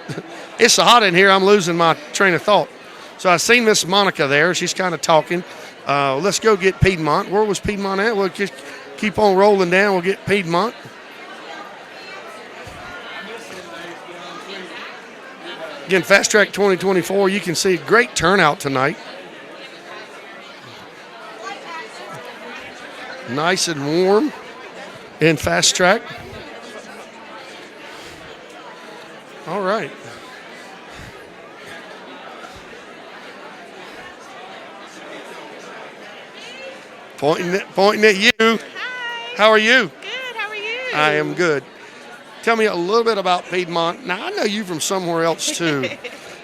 It's so hot in here, I'm losing my train of thought. So I seen Miss Monica there. She's kind of talking. Let's go get Piedmont. Where was Piedmont at? Well, keep on rolling down. We'll get Piedmont. Again, Fast Track 2024, you can see great turnout tonight. Nice and warm in Fast Track. All right. Pointing at you. Hi. How are you? Good. How are you? I am good. Tell me a little bit about Piedmont. Now, I know you from somewhere else, too.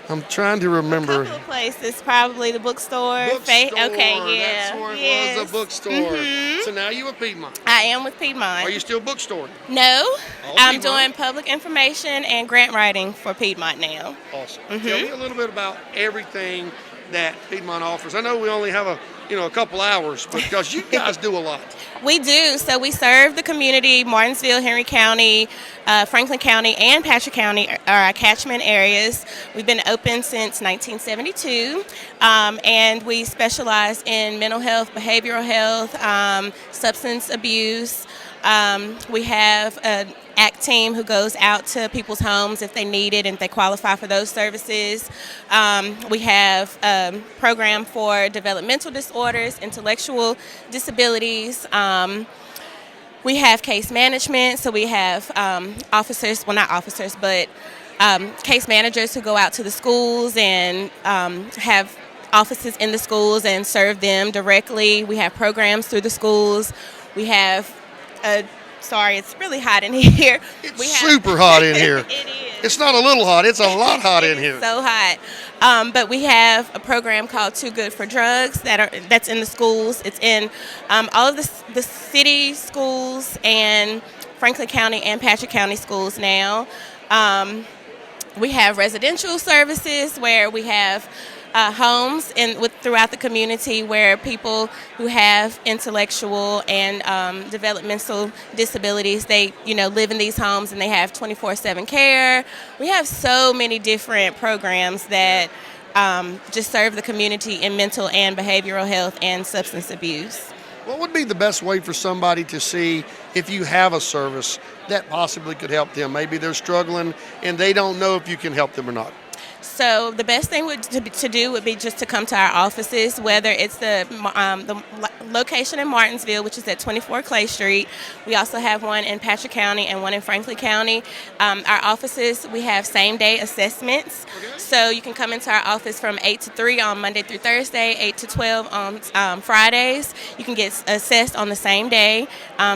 I'm trying to remember. A couple of places, probably the bookstore. Okay, yeah. That's where yes. it was, a bookstore. Mm-hmm. So now you with Piedmont. I am with Piedmont. Are you still bookstoring? No. Oh, I'm Piedmont. doing public information and grant writing for Piedmont now. Awesome. Mm-hmm. Tell me a little bit about everything that Piedmont offers. I know we only have a couple hours, but because you guys do a lot. We do. So we serve the community, Martinsville, Henry County, Franklin County, and Patrick County are our catchment areas. We've been open since 1972, and we specialize in mental health, behavioral health, substance abuse. We have an ACT team who goes out to people's homes if they need it and if they qualify for those services. We have a program for developmental disorders, intellectual disabilities. We have case management, so we have officers, well, not officers, but case managers who go out to the schools and have offices in the schools and serve them directly. We have programs through the schools. We have sorry, it's really hot in here. It's super hot in here. It is. It's not a little hot. It's a lot hot in here. So hot. But we have a program called Too Good for Drugs that's in the schools. It's in all of the city schools and Franklin County and Patrick County schools now. We have residential services where we have homes throughout the community where people who have intellectual and developmental disabilities, they live in these homes and they have 24/7 care. We have so many different programs that just serve the community in mental and behavioral health and substance abuse. What would be the best way for somebody to see if you have a service that possibly could help them? Maybe they're struggling and they don't know if you can help them or not. So the best thing to do would be just to come to our offices, whether it's the location in Martinsville, which is at 24 Clay Street. We also have one in Patrick County and one in Franklin County. Our offices, we have same-day assessments. Okay. So you can come into our office from 8 to 3 on Monday through Thursday, 8 to 12 on Fridays. You can get assessed on the same day.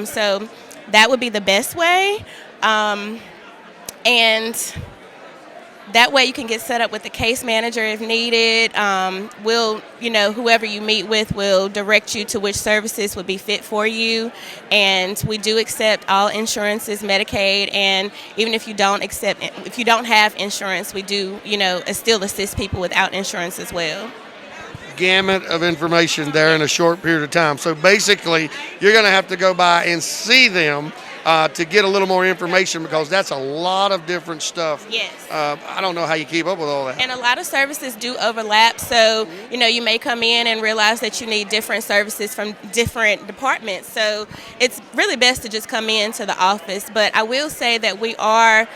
So that would be the best way. And that way you can get set up with the case manager if needed. Whoever you meet with will direct you to which services would be fit for you. And we do accept all insurances, Medicaid, and even if you don't have insurance, we do, still assist people without insurance as well. Gamut of information there in a short period of time. So basically, you're going to have to go by and see them to get a little more information because that's a lot of different stuff. Yes. I don't know how you keep up with all that. And a lot of services do overlap. So, you may come in and realize that you need different services from different departments. So it's really best to just come into the office. But I will say that we are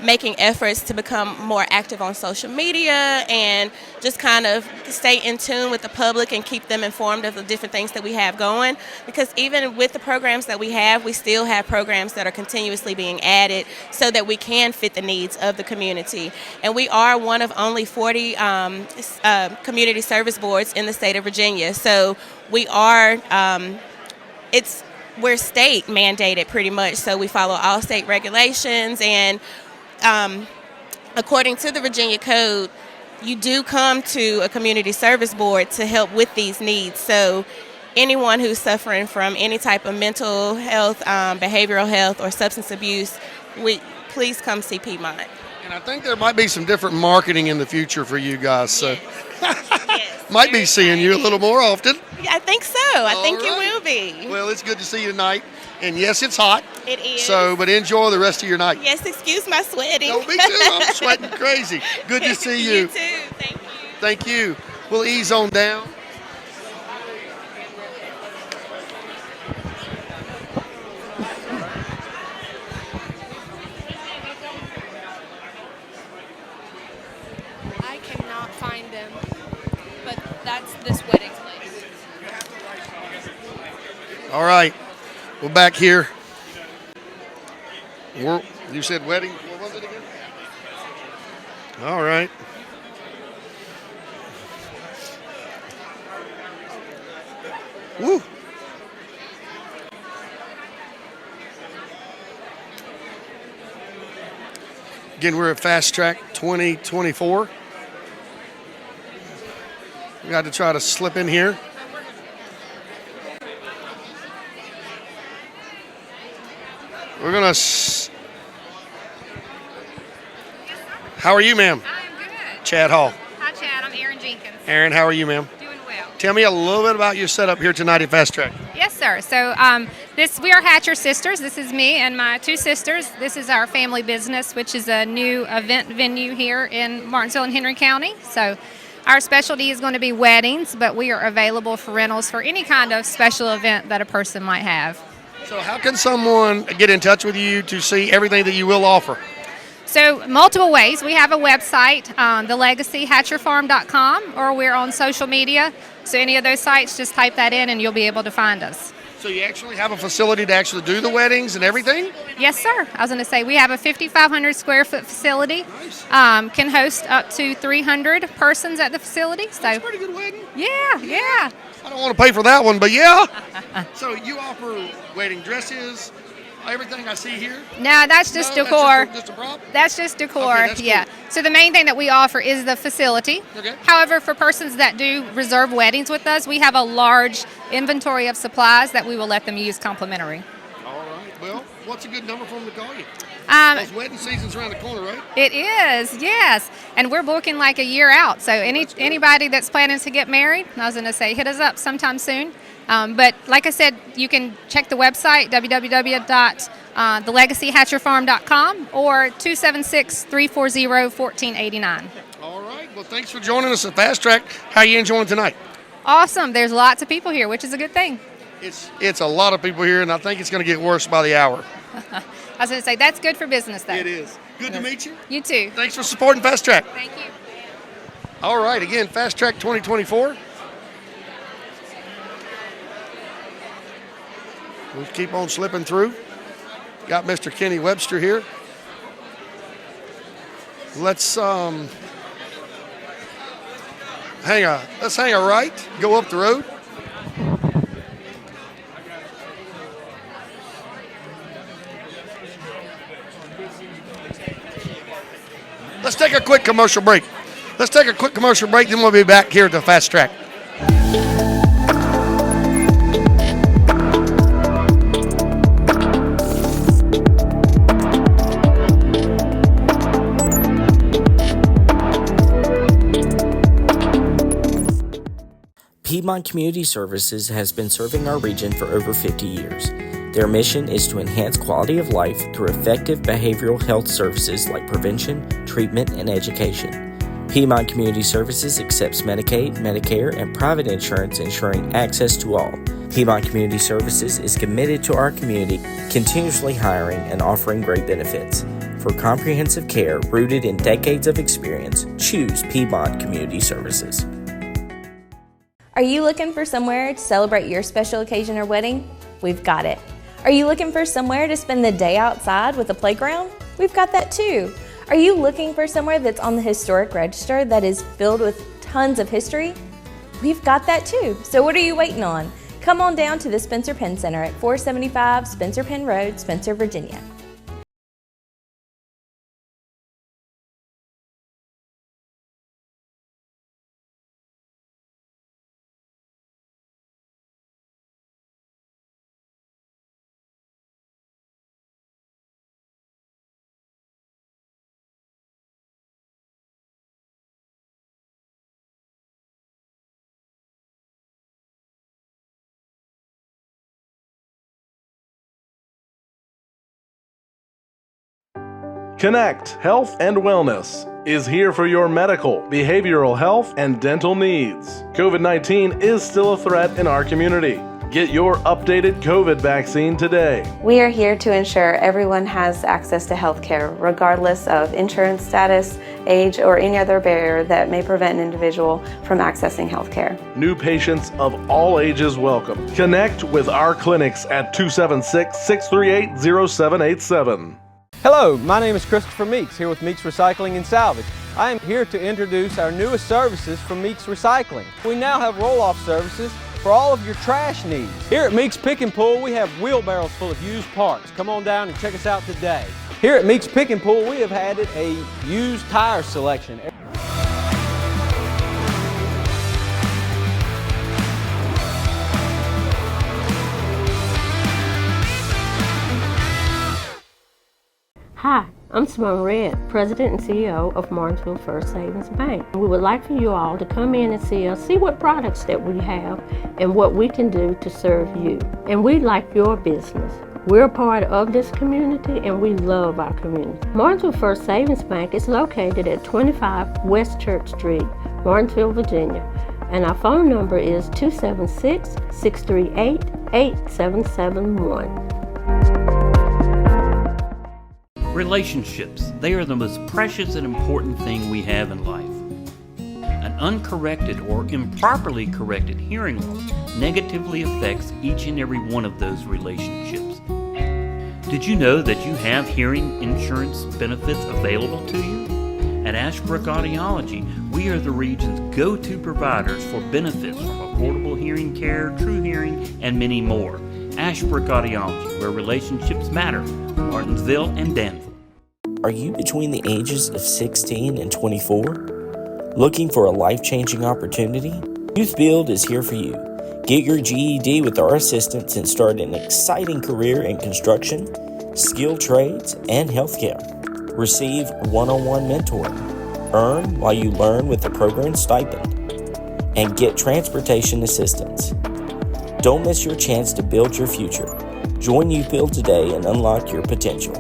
making efforts to become more active on social media and just kind of stay in tune with the public and keep them informed of the different things that we have going. Because even with the programs that we still have programs that are continuously being added so that we can fit the needs of the community. And we are one of only 40 community service boards in the state of Virginia. So we are, we're state mandated pretty much, so we follow all state regulations, and according to the Virginia Code, you do come to a community service board to help with these needs. So anyone who's suffering from any type of mental health, behavioral health, or substance abuse, please come see Piedmont. And I think there might be some different marketing in the future for you guys, so Yes, might be seeing you a little more often. Yeah, I think so. I think you will be. Well, it's good to see you tonight. And yes, it's hot. It is. So, but enjoy the rest of your night. Yes, excuse my sweating. No, me too. I'm sweating crazy. Good to see you. You too. Thank you. Thank you. We'll ease on down. That's this wedding place. All right, we're back here. You said wedding. What was it again? All right. Woo. Again, we're at Fast Track 2024. We got to try to slip in here. We're going to... How are you, ma'am? I'm good. Chad Hall. Hi, Chad. I'm Erin Jenkins. Aaron, how are you, ma'am? Doing well. Tell me a little bit about your setup here tonight at Fast Track. Yes, sir. So we are Hatcher Sisters. This is me and my two sisters. This is our family business, which is a new event venue here in Martinsville and Henry County. So our specialty is going to be weddings, but we are available for rentals for any kind of special event that a person might have. So how can someone get in touch with you to see everything that you will offer? So multiple ways. We have a website, thelegacyhatcherfarm.com, or we're on social media. So any of those sites, just type that in and you'll be able to find us. So you actually have a facility to actually do the weddings and everything? Yes, sir. I was going to say we have a 5,500 square foot facility. Can host up to 300 persons at the facility. So that's a pretty good wedding. Yeah, yeah. I don't want to pay for that one, but yeah. So you offer wedding dresses, everything I see here? No, that's just decor. That's just a prop? That's just decor, Okay, that's yeah. cool. So the main thing that we offer is the facility. Okay. However, for persons that do reserve weddings with us, we have a large inventory of supplies that we will let them use complimentary. All right. Well, what's a good number for them to call you? Um, Wedding season's around the corner, right? It is, yes. And we're booking like a year out. So anybody that's planning to get married, I was going to say, hit us up sometime soon. But like I said, you can check the website, www.thelegacyhatcherfarm.com or 276-340-1489. All right. Well, thanks for joining us at Fast Track. How are you enjoying tonight? Awesome. There's lots of people here, which is a good thing. It's a lot of people here, and I think it's going to get worse by the hour. I was going to say, that's good for business, though. It is. Good to meet you. You too. Thanks for supporting Fast Track. Thank you. All right. Again, Fast Track 2024. We'll keep on slipping through. Got Mr. Kenny Webster here. Let's hang a right, go up the road. Let's take a quick commercial break. Then we'll be back here at the Fast Track. Piedmont Community Services has been serving our region for over 50 years. Their mission is to enhance quality of life through effective behavioral health services like prevention, treatment, and education. Piedmont Community Services accepts Medicaid, Medicare, and private insurance, ensuring access to all. Piedmont Community Services is committed to our community, continuously hiring and offering great benefits. For comprehensive care rooted in decades of experience, choose Piedmont Community Services. Are you looking for somewhere to celebrate your special occasion or wedding? We've got it. Are you looking for somewhere to spend the day outside with a playground? We've got that too. Are you looking for somewhere that's on the historic register that is filled with tons of history? We've got that too. So what are you waiting on? Come on down to the Spencer Penn Center at 475 Spencer Penn Road, Spencer, Virginia. Connect Health and Wellness is here for your medical, behavioral health, and dental needs. COVID-19 is still a threat in our community. Get your updated COVID vaccine today. We are here to ensure everyone has access to health care, regardless of insurance status, age, or any other barrier that may prevent an individual from accessing health care. New patients of all ages welcome. Connect with our clinics at 276-638-0787. Hello, my name is Christopher Meeks, here with Meeks Recycling and Salvage. I am here to introduce our newest services from Meeks Recycling. We now have roll-off services for all of your trash needs. Here at Meeks Pick and Pull, we have wheelbarrows full of used parts. Come on down and check us out today. Here at Meeks Pick and Pull, we have added a used tire selection. Hi, I'm Simone Red, President and CEO of Martinsville First Savings Bank. We would like for you all to come in and see us, see what products that we have and what we can do to serve you. And we like your business. We're a part of this community and we love our community. Martinsville First Savings Bank is located at 25 West Church Street, Martinsville, Virginia. And our phone number is 276-638-8771. Relationships, they are the most precious and important thing we have in life. An uncorrected or improperly corrected hearing loss negatively affects each and every one of those relationships. Did you know that you have hearing insurance benefits available to you? At Ashbrook Audiology, we are the region's go-to providers for benefits from affordable hearing care, true hearing, and many more. Ashbrook Audiology, where relationships matter. Martinsville and Danville. Are you between the ages of 16 and 24? Looking for a life-changing opportunity? YouthBuild is here for you. Get your GED with our assistance and start an exciting career in construction, skilled trades, and healthcare. Receive one-on-one mentoring. Earn while you learn with the program stipend. And get transportation assistance. Don't miss your chance to build your future. Join YouthBuild today and unlock your potential.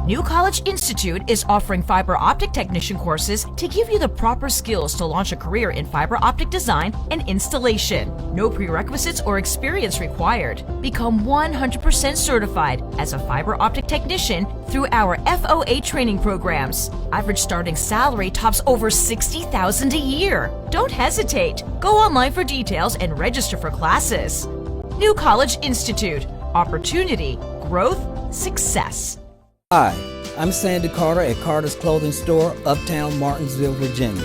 New College Institute is offering fiber optic technician courses to give you the proper skills to launch a career in fiber optic design and installation. No prerequisites or experience required. Become 100% certified as a fiber optic technician through our FOA training programs. Average starting salary tops over $60,000 a year. Don't hesitate. Go online for details and register for classes. New College Institute. Opportunity, growth, success. Hi, I'm Sandy Carter at Carter's Clothing Store, Uptown Martinsville, Virginia,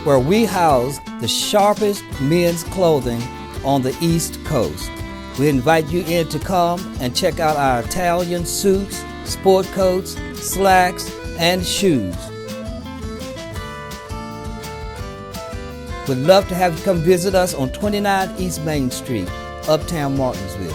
where we house the sharpest men's clothing on the East Coast. We invite you in to come and check out our Italian suits, sport coats, slacks, and shoes. We'd love to have you come visit us on 29 East Main Street, Uptown Martinsville.